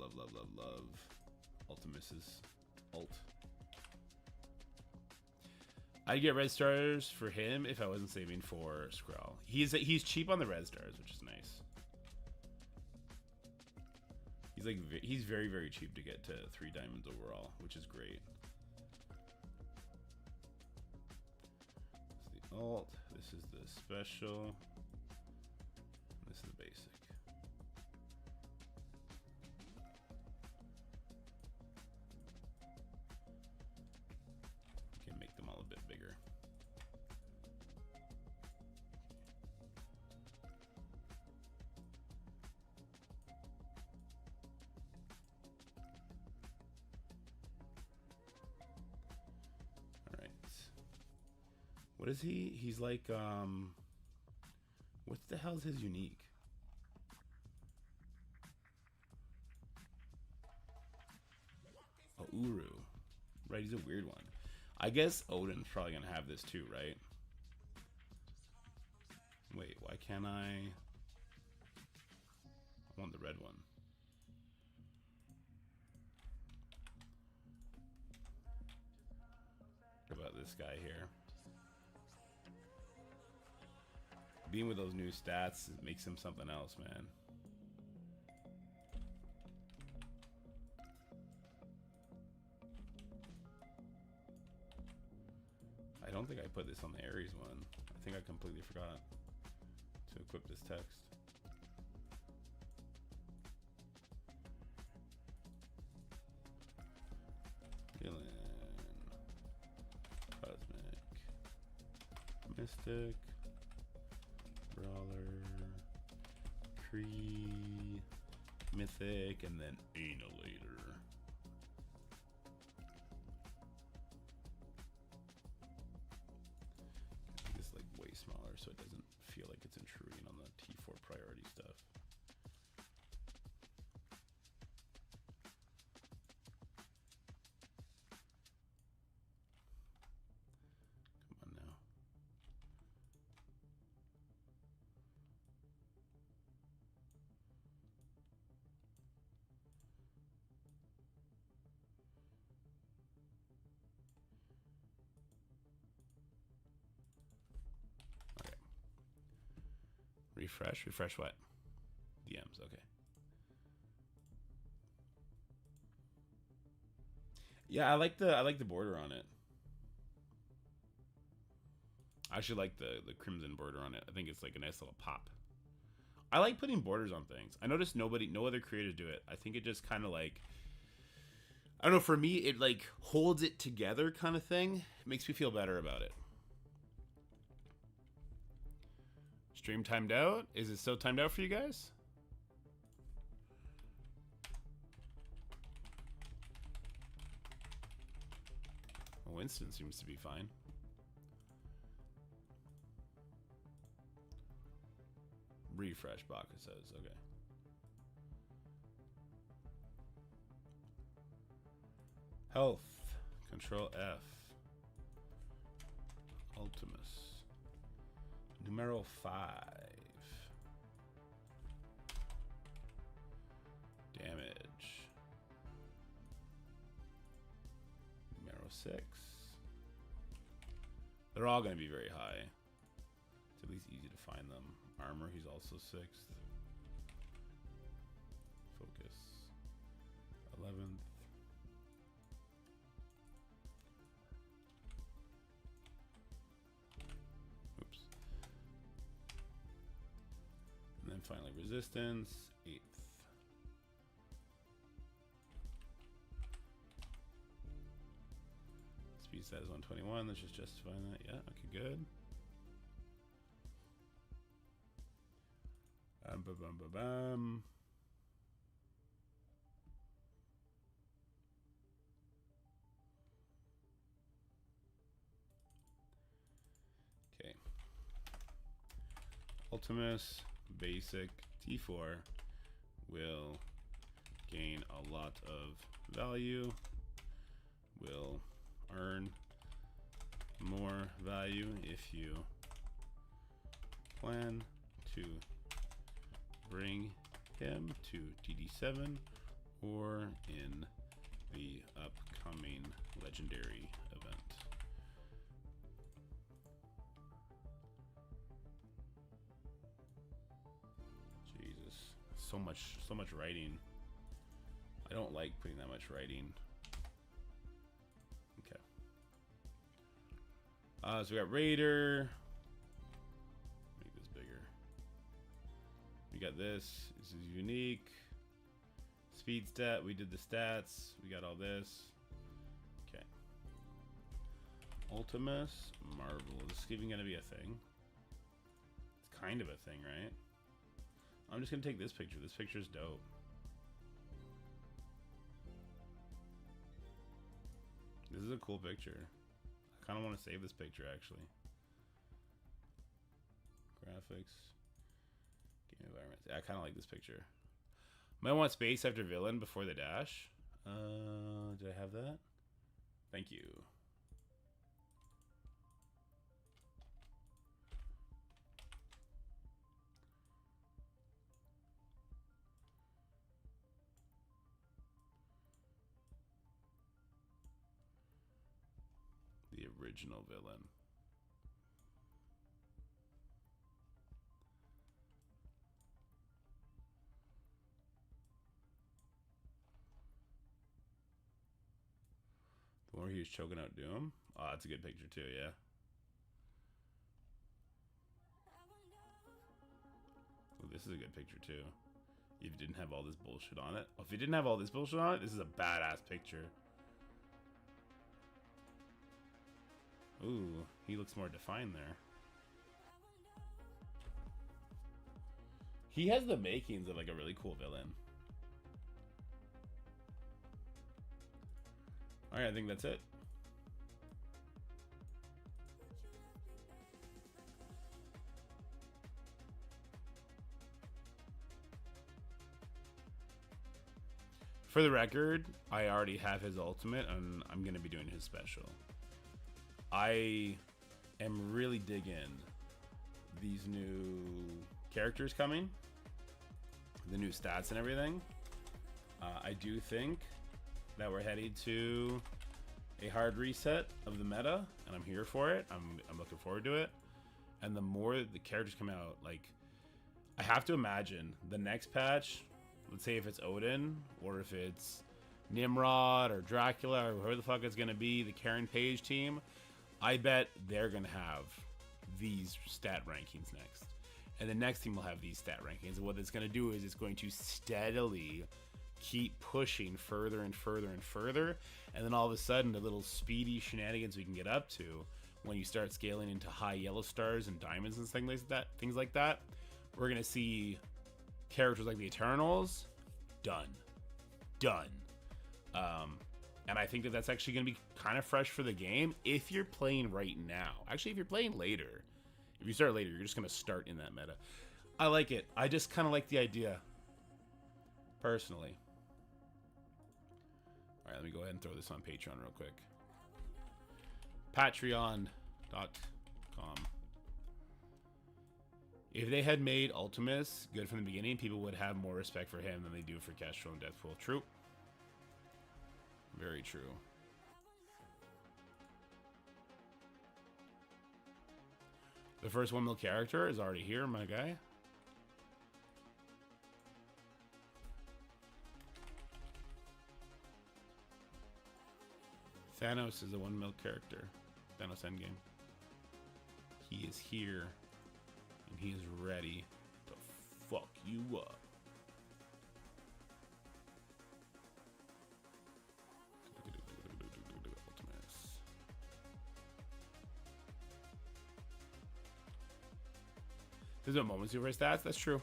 Ultimus's ult. I'd get red stars for him if I wasn't saving for Skrull. He's cheap on the red stars, which is nice. He's very, very cheap to get to 3 diamonds overall, which is great. This is the alt. This is the special. This is the basic. You can make them all a bit bigger. What is he? He's like, what the hell is his unique? Oh, Uru. Right, he's a weird one. I guess Odin's probably gonna have this too, right? Wait, why can't I want the red one. What about this guy here? Being with those new stats, it makes him something else, man. I don't think I put this on the Ares one. I think I completely forgot to equip this text. Villain. Cosmic. Mystic. Brawler. Kree. Mythic. And then Annihilator. Smaller so it doesn't feel like it's intruding on the T4 priority stuff. Come on now. Refresh what? DMs, okay. Yeah, I like the border on it. I actually like the crimson border on it. I think it's like a nice little pop. I like putting borders on things. I noticed no other creators do it. I think it just kind of like, I don't know, for me it like holds it together kind of thing. It makes me feel better about it. Stream timed out? Is it still timed out for you guys? Winston seems to be fine. Refresh, Baka says. Okay. Health. Control F. Ultimus. Numero 5. Damage. Numero 6. They're all going to be very high. It's at least easy to find them. Armor, he's also 6th. Focus. 11th. And finally, resistance, 8th. Speed stat is 121. Let's just justify that. Yeah, okay, good. Bam. Okay. Ultimus basic T4 will gain a lot of value, will earn more value if you plan to bring him to DD7 or in the upcoming legendary event. Jesus, so much writing. I don't like putting that much writing. Okay. So we got Raider. Make this bigger. We got this. This is unique. Speed stat. We did the stats. We got all this. Okay. Ultimus. Marvel. Is this even gonna be a thing? It's kind of a thing, right? I'm just gonna take this picture. This picture's dope. This is a cool picture. I kind of want to save this picture, actually. Graphics. Game environments. Yeah, I kind of like this picture. Might want space after villain before the dash. Did I have that? Thank you. The original villain. The one where he was choking out Doom. Oh, that's a good picture too, yeah. Oh, this is a good picture too. If you didn't have all this bullshit on it. Oh, if you didn't have all this bullshit on it, this is a badass picture. Ooh, he looks more defined there. He has the makings of like a really cool villain. Alright, I think that's it. For the record, I already have his ultimate and I'm going to be doing his special. I am really digging these new characters coming, the new stats and everything. I do think that we're headed to a hard reset of the meta, and I'm here for it. I'm looking forward to it. And the more the characters come out, like, I have to imagine the next patch, let's say if it's Odin, or if it's Nimrod, or Dracula, or whoever the fuck it's going to be, the Karen Page team, I bet they're going to have these stat rankings next. And the next team will have these stat rankings. And what it's going to do is it's going to steadily keep pushing further and further and further. And then all of a sudden, the little speedy shenanigans we can get up to when you start scaling into high yellow stars and diamonds and things like that, we're going to see characters like the Eternals done. And I think that that's actually going to be kind of fresh for the game if you're playing right now. Actually, if you're playing later, if you start later, you're just going to start in that meta. I like it. I just kind of like the idea, personally. All right, let me go ahead and throw this on Patreon real quick. Patreon.com. If they had made Ultimus good from the beginning, people would have more respect for him than they do for Kestrel and Deathpool. True. Very true. The first 1 mil character is already here, my guy. Thanos is a 1 mil character. Thanos Endgame. He is here. And he is ready to fuck Ultimus. There's no moments over stats. That's true.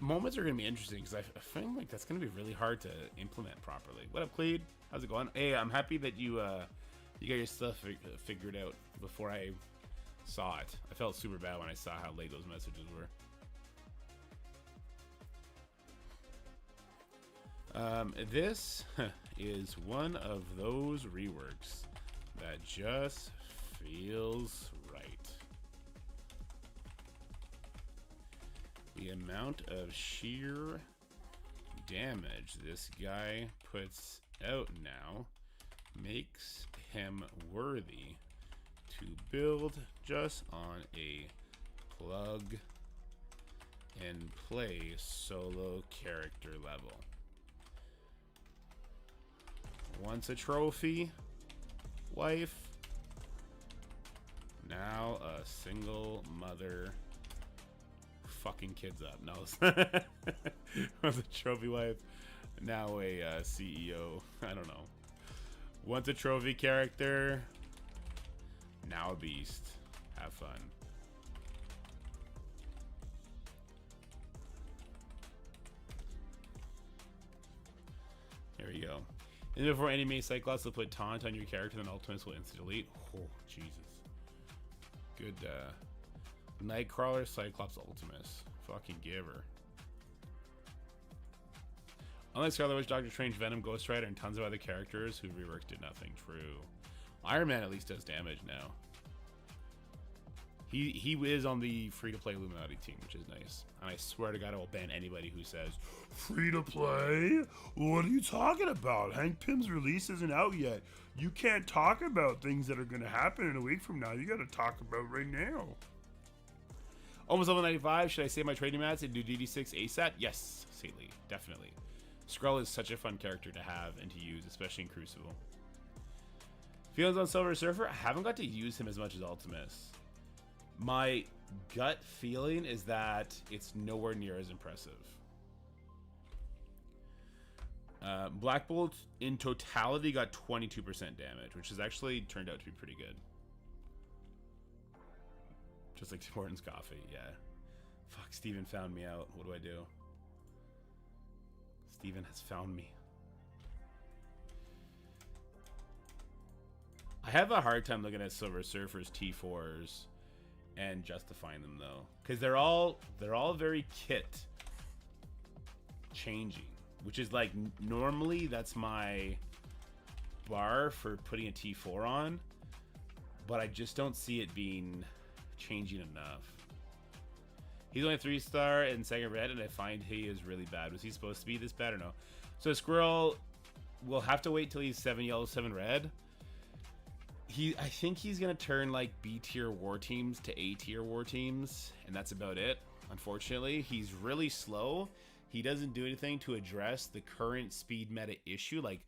Moments are going to be interesting because I feel like that's going to be really hard to implement properly. What up, Cleed? How's it going? Hey, I'm happy that you you got your stuff figured out before I saw it. I felt super bad when I saw how late those messages were. This is one of those reworks that just feels right. The amount of sheer damage this guy puts out now makes him worthy to build just on a plug and play solo character level. Once a trophy wife, now a single mother fucking kids up. No, was a trophy wife, now a CEO. I don't know. Once a trophy character, now a beast. Have fun. There you go. And before any main Cyclops will put taunt on your character, then Ultimus will instant delete. Oh, Jesus. Good, Nightcrawler, Cyclops, Ultimus. Fucking giver. Unlike Scarlet Witch, Doctor Strange, Venom, Ghost Rider, and tons of other characters who reworked did nothing. True. Iron Man at least does damage now. He is on the free-to-play Illuminati team, which is nice. And I swear to God, I will ban anybody who says, free-to-play? What are you talking about? Hank Pym's release isn't out yet. You can't talk about things that are going to happen in a week from now. You got to talk about right now. Almost level 95. Should I save my trading mats and do DD6 ASAP? Yes, Sately. Definitely. Skrull is such a fun character to have and to use, especially in Crucible. Feelings on Silver Surfer? I haven't got to use him as much as Ultimus. My gut feeling is that it's nowhere near as impressive. Black Bolt in totality got 22% damage, which has actually turned out to be pretty good. Just like Tim Hortons coffee, yeah. Fuck, Steven found me out. What do I do? Steven has found me. I have a hard time looking at Silver Surfer's T4s and justifying them though, because they're all very kit changing, which is like normally that's my bar for putting a T4 on, but I just don't see it being changing enough. He's only 3-star in second red, and I find he is really bad. Was he supposed to be this bad or no? So Squirrel will have to wait till he's 7 yellow, 7 red. I think he's gonna turn like B tier war teams to A tier war teams, and that's about it. Unfortunately, he's really slow. He doesn't do anything to address the current speed meta issue. Like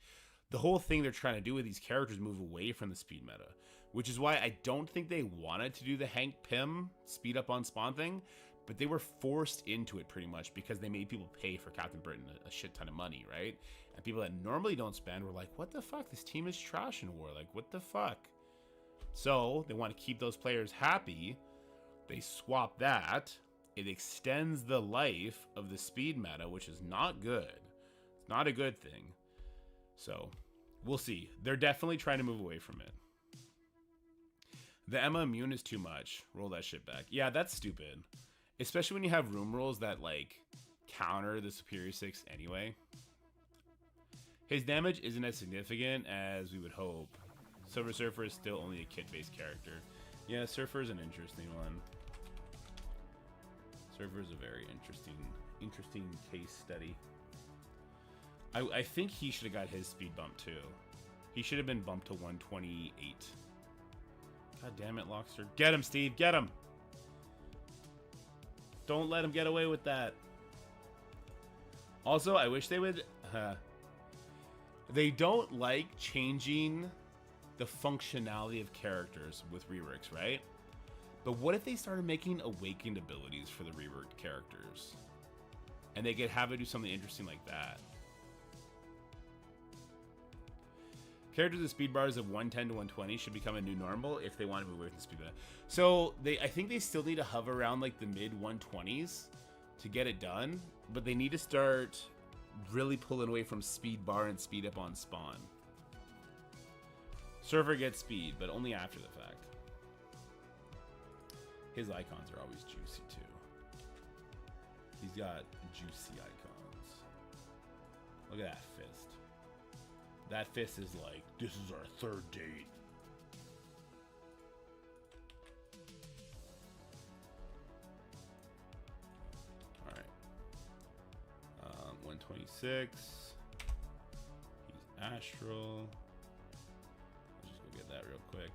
the whole thing they're trying to do with these characters move away from the speed meta, which is why I don't think they wanted to do the Hank Pym speed up on spawn thing, but they were forced into it pretty much because they made people pay for Captain Britain a shit ton of money, right? And people that normally don't spend were like, what the fuck? This team is trash in war. Like, what the fuck? So they want to keep those players happy. They swap that. It extends the life of the speed meta, which is not good. It's not a good thing. So we'll see. They're definitely trying to move away from it. The Emma immune is too much. Roll that shit back. Yeah, that's stupid. Especially when you have room rolls that like counter the Superior 6 anyway. His damage isn't as significant as we would hope. Silver Surfer is still only a kit-based character. Yeah, Surfer is an interesting one. Surfer is a very interesting case study. I think he should have got his speed bump too. He should have been bumped to 128. God damn it, Lockster. Get him, Steve. Get him. Don't let him get away with that. Also, I wish they would... they don't like changing the functionality of characters with reworks, right? But what if they started making awakened abilities for the reworked characters? And they could have it do something interesting like that. Characters with speed bars of 110 to 120 should become a new normal if they want to move away from the speed bar. So I think they still need to hover around like the mid 120s to get it done, but they need to start really pulling away from speed bar and speed up on spawn. Surfer gets speed, but only after the fact. His icons are always juicy too. He's got juicy icons. Look at that fist. That fist is like, this is our third date. Alright. 126. He's astral. Let's just go get that real quick.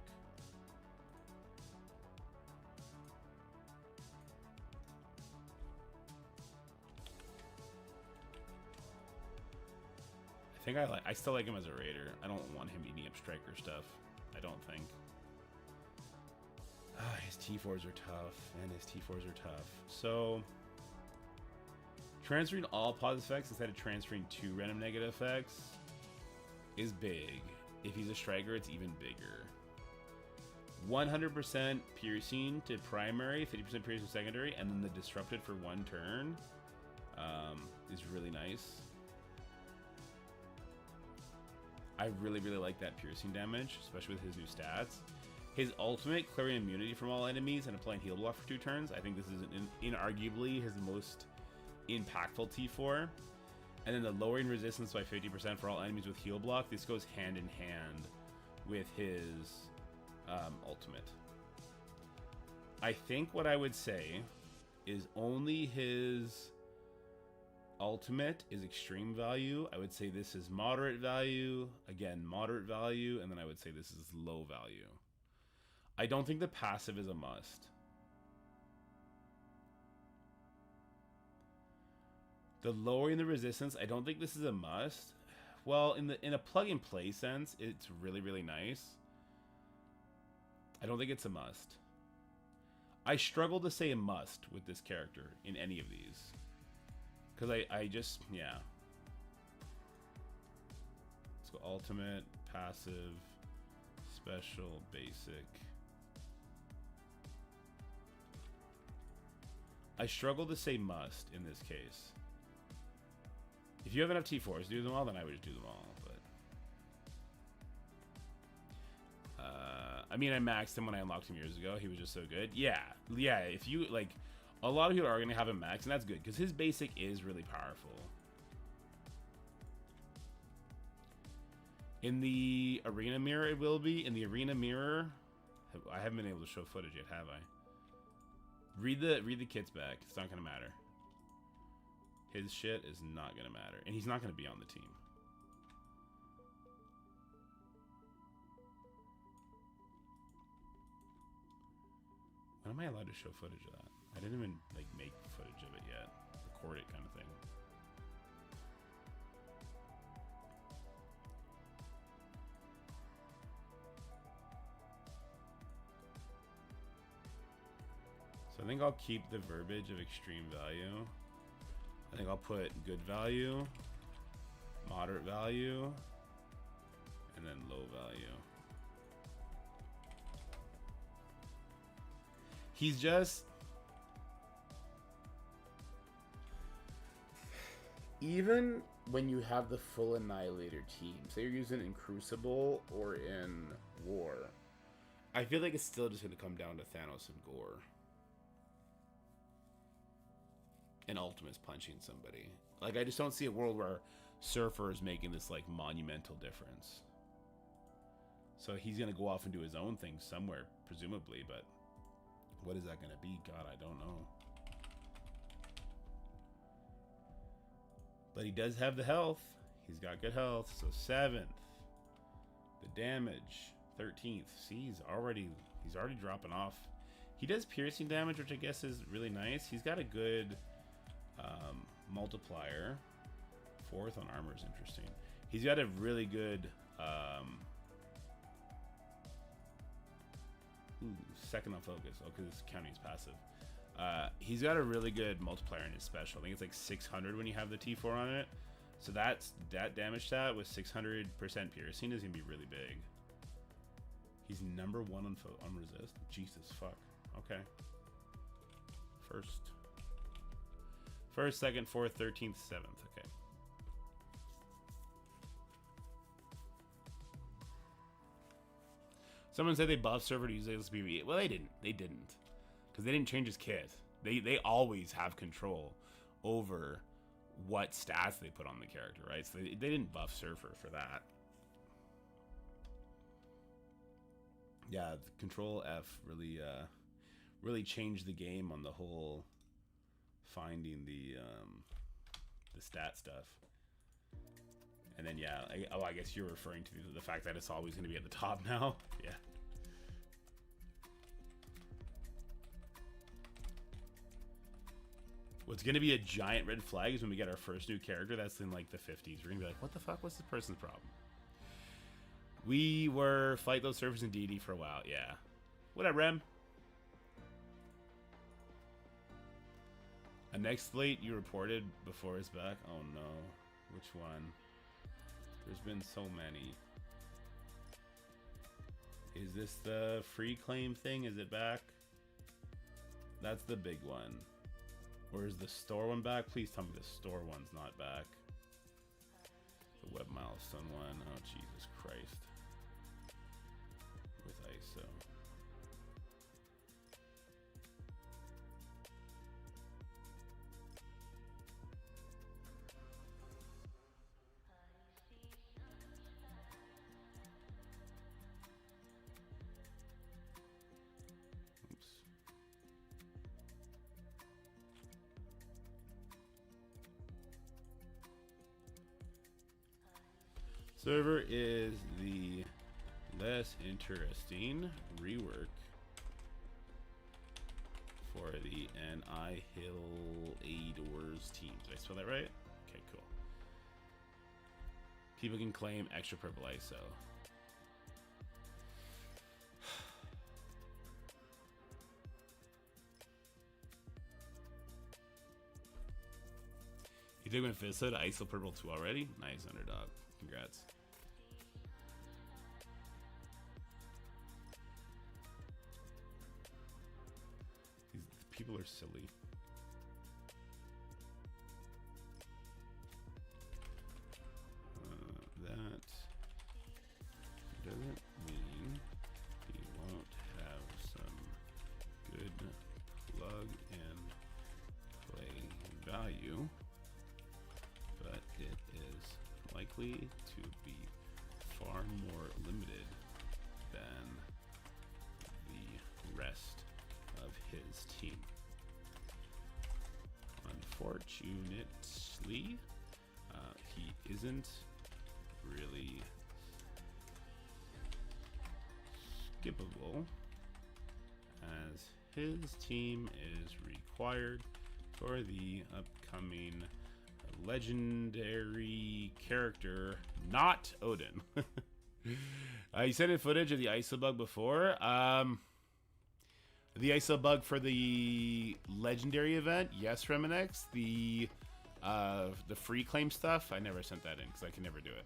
I still like him as a raider. I don't want him eating up striker stuff. I don't think. His T4s are tough, and his T4s are tough. So transferring all positive effects instead of transferring 2 random negative effects is big. If he's a striker, it's even bigger. 100% piercing to primary, 50% piercing to secondary, and then the disrupted for 1 turn is really nice. I really, really like that piercing damage, especially with his new stats. His ultimate, clearing immunity from all enemies and applying heal block for 2 turns. I think this is inarguably his most impactful T4. And then the lowering resistance by 50% for all enemies with heal block. This goes hand in hand with his ultimate. I think what I would say is only his ultimate is extreme value. I would say this is moderate value. Again, moderate value. And then I would say this is low value. I don't think the passive is a must. The lowering the resistance, I don't think this is a must. Well, in a plug and play sense, it's really, really nice. I don't think it's a must. I struggle to say a must with this character in any of these. Because I just, yeah. Let's go ultimate, passive, special, basic. I struggle to say must in this case. If you have enough T4s, do them all, then I would just do them all. But I mean, I maxed him when I unlocked him years ago. He was just so good. Yeah. If you, like, a lot of people are going to have him max, and that's good, because his basic is really powerful. In the arena mirror, it will be. In the arena mirror, I haven't been able to show footage yet, have I? Read the kits back. It's not going to matter. His shit is not going to matter. And he's not going to be on the team. When am I allowed to show footage of that? I didn't even like make footage of it yet. Record it kind of thing. So I think I'll keep the verbiage of extreme value. I think I'll put good value, moderate value, and then low value. He's just... Even when you have the full Annihilator team, say you're using it in Crucible or in War, I feel like it's still just going to come down to Thanos and Gore. And Ultimus punching somebody. Like, I just don't see a world where Surfer is making this, like, monumental difference. So he's going to go off and do his own thing somewhere, presumably, but what is that going to be? God, I don't know. But he does have the health. He's got good health. So 7th. The damage. 13th. See, he's already dropping off. He does piercing damage, which I guess is really nice. He's got a good multiplier. 4th on armor is interesting. He's got a really good second on focus. Oh, because it's counting his passive. He's got a really good multiplier in his special. I think it's like 600 when you have the T4 on it. So that damage stat with 600% piercing is gonna be really big. He's number 1 on resist. Jesus fuck. Okay. First, second, fourth, 13th, 7th. Okay. Someone said they buffed server to use LSPV. Well, they didn't. Because they didn't change his kit. They always have control over what stats they put on the character, right? So they didn't buff Surfer for that. Yeah, the Control F really changed the game on the whole finding the stat stuff. And then yeah, I guess you're referring to the fact that it's always going to be at the top now. Yeah. What's going to be a giant red flag is when we get our first new character that's in like the 50s. We're going to be like, what the fuck? What's this person's problem? We were fight those servers in DD for a while. Yeah. What up, Rem? A next slate you reported before is back? Oh no. Which one? There's been so many. Is this the free claim thing? Is it back? That's the big one. Or is the store one back? Please tell me the store one's not back. The web milestone one. Oh, Jesus Christ. With ISO. Server is the less interesting rework for the Annihilators team. Did I spell that right? Okay, cool. People can claim extra purple ISO. You think when Fizz said ISO purple 2 already? Nice, underdog. Congrats. These people are silly. That doesn't mean you won't have some good plug and play value, but it is likely to be far more limited than the rest of his team. Unfortunately, he isn't really skippable, as his team is required for the upcoming legendary character, not Odin. You sent in footage of the ISO bug before. The ISO bug for the legendary event, yes, Reminex. The free claim stuff, I never sent that in because I can never do it.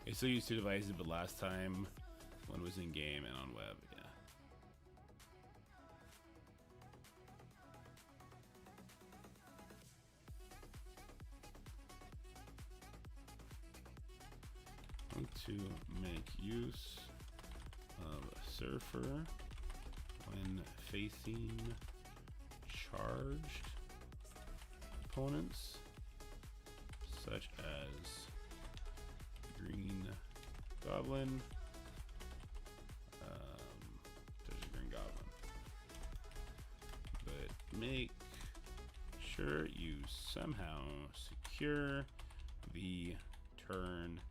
I still use 2 devices, but last time one was in game and on web. Yeah. Want to make use of Surfer when facing charged opponents, such as Green Goblin. There's a Green Goblin. But make sure you somehow secure the turn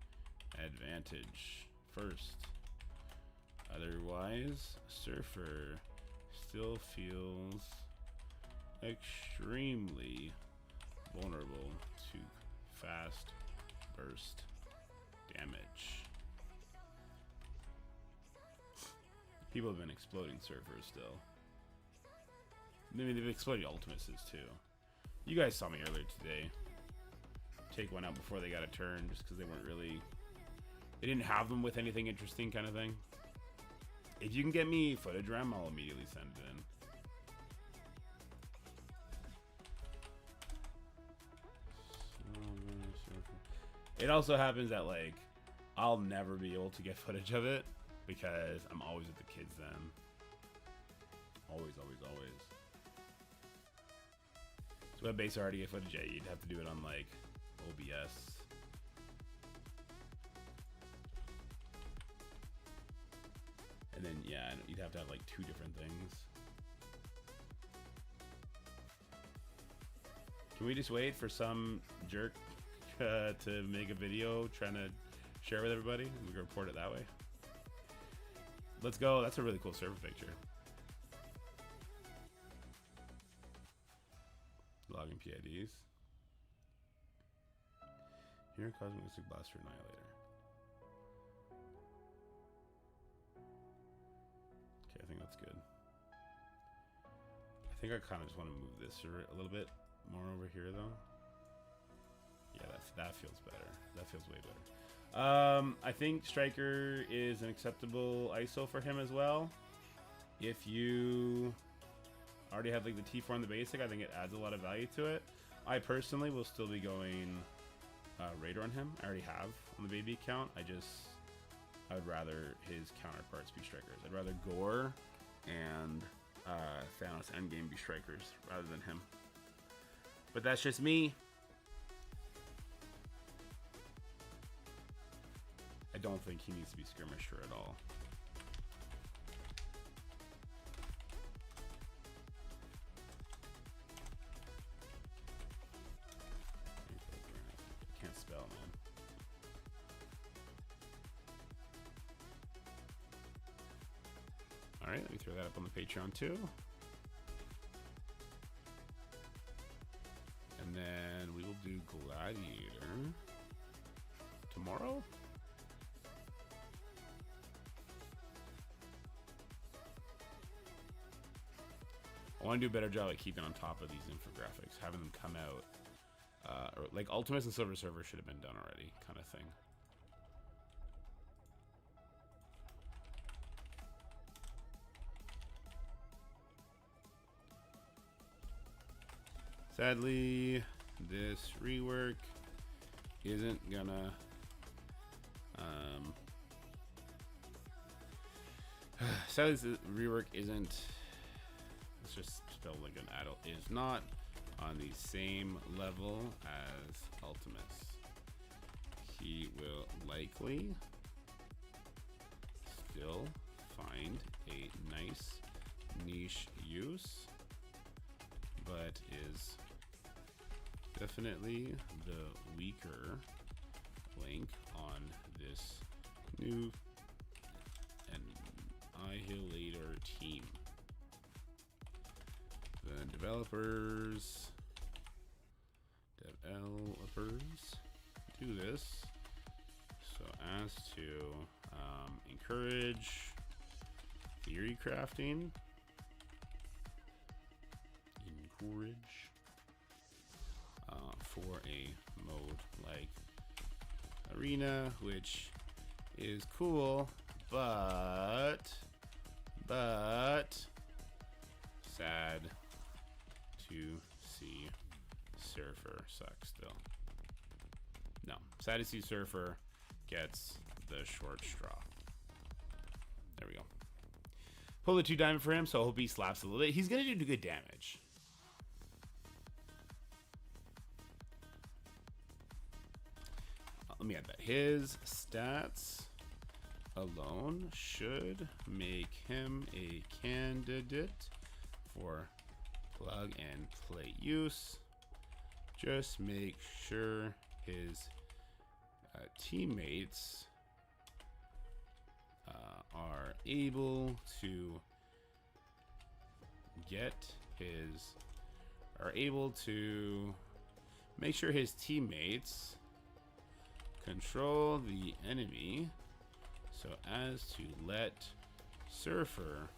advantage first. Otherwise, Surfer still feels extremely vulnerable to fast burst damage. People have been exploding surfers still. I mean, they've exploded Ultimuses too. You guys saw me earlier today take one out before they got a turn, just because they weren't really... They didn't have them with anything interesting, kind of thing. If you can get me footage RAM, I'll immediately send it in. It also happens that, like, I'll never be able to get footage of it because I'm always with the kids then. Always, always, always. So web-based already get footage, yeah, you'd have to do it on, like, OBS. And then, yeah, you'd have to have, like, 2 different things. Can we just wait for some jerk to make a video trying to share with everybody and we can report it that way? Let's go. That's a really cool server picture. Logging PIDs. Here, Cosmic Mystic Blaster Annihilator. Okay, I think that's good. I think I kind of just want to move this a little bit more over here, though. Yeah, that feels better. That feels way better. I think Striker is an acceptable ISO for him as well. If you already have like the T4 on the basic, I think it adds a lot of value to it. I personally will still be going Raider on him. I already have on the baby account. I would rather his counterparts be Strikers. I'd rather Gore and Thanos Endgame be Strikers rather than him. But that's just me. I don't think he needs to be Skirmisher at all. I can't spell, man. Alright, let me throw that up on the Patreon too. And then we will do Gladiator tomorrow. I want to do a better job at keeping on top of these infographics, having them come out. Or like Ultimus and Silver Server should have been done already, kind of thing. Sadly, this rework isn't gonna sadly this rework isn't, let's just spell like an adult, is not on the same level as Ultimus. He will likely still find a nice niche use, but is definitely the weaker link on this new Annihilator team. The developers do this so as to encourage theory crafting, for a mode like Arena, which is cool, but sad to see Surfer suck still. No, sad to see Surfer gets the short straw. There we go. Pull the 2 diamond for him, so I hope he slaps a little bit. He's gonna do good damage. Let me add that. His stats alone should make him a candidate for plug and play use. Just make sure his teammates are able to make sure his teammates control the enemy so as to let Surfer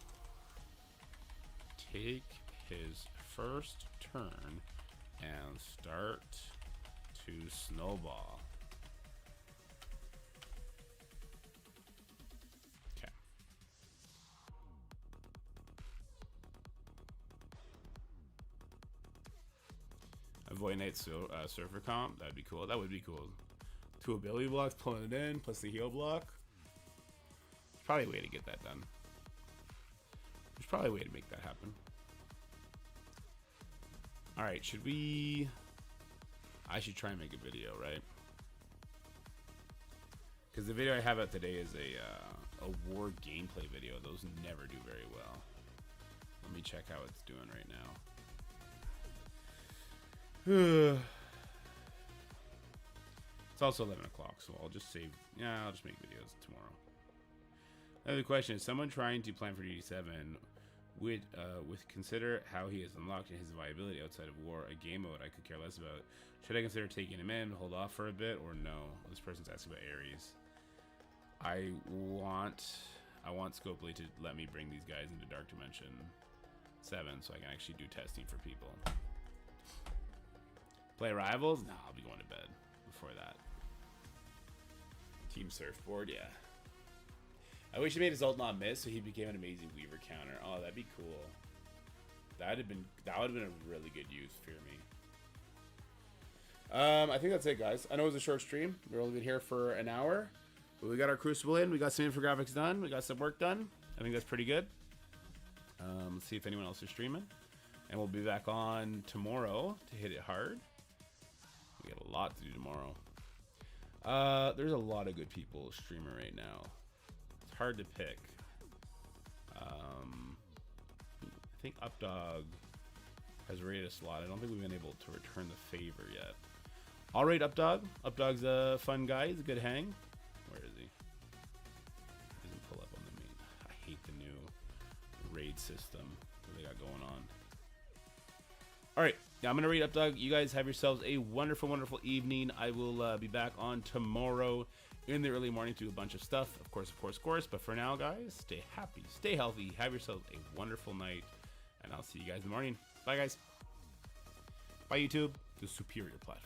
take his first turn and start to snowball. Okay. Avoid Night Surfer comp. That'd be cool. That would be cool. 2 ability blocks, pulling it in, plus the heal block. There's probably a way to get that done. There's probably a way to make that happen. Alright, should we... I should try and make a video, right? Because the video I have out today is a war gameplay video. Those never do very well. Let me check how it's doing right now. It's also 11 o'clock, so I'll just save... Yeah, I'll just make videos tomorrow. Another question is, someone trying to plan for DD7 would consider how he is unlocked and his viability outside of war, a game mode I could care less about. Should I consider taking him in, hold off for a bit, or no? This person's asking about Ares. I want Scopely to let me bring these guys into Dark Dimension 7 so I can actually do testing for people. Play Rivals? Nah, I'll be going to bed before that. Team Surfboard, yeah. I wish he made his ult not miss so he became an amazing Weaver counter. Oh, that'd be cool. That would have been a really good use for me. I think that's it, guys. I know it was a short stream. We've only been here for an hour. But we got our Crucible in. We got some infographics done. We got some work done. I think that's pretty good. Let's see if anyone else is streaming. And we'll be back on tomorrow to hit it hard. We got a lot to do tomorrow. There's a lot of good people streaming right now. It's hard to pick. I think Updog has rated a slot. I don't think we've been able to return the favor yet. I'll rate Updog. Updog's a fun guy. He's a good hang. Where is he? He doesn't pull up on the main. I hate the new raid system that they got going on. Alright, yeah, I'm going to rate Updog. You guys have yourselves a wonderful, wonderful evening. I will be back on tomorrow in the early morning to do a bunch of stuff. Of course. But for now, guys, stay happy, stay healthy, have yourselves a wonderful night, and I'll see you guys in the morning. Bye, guys. Bye, YouTube, the superior platform.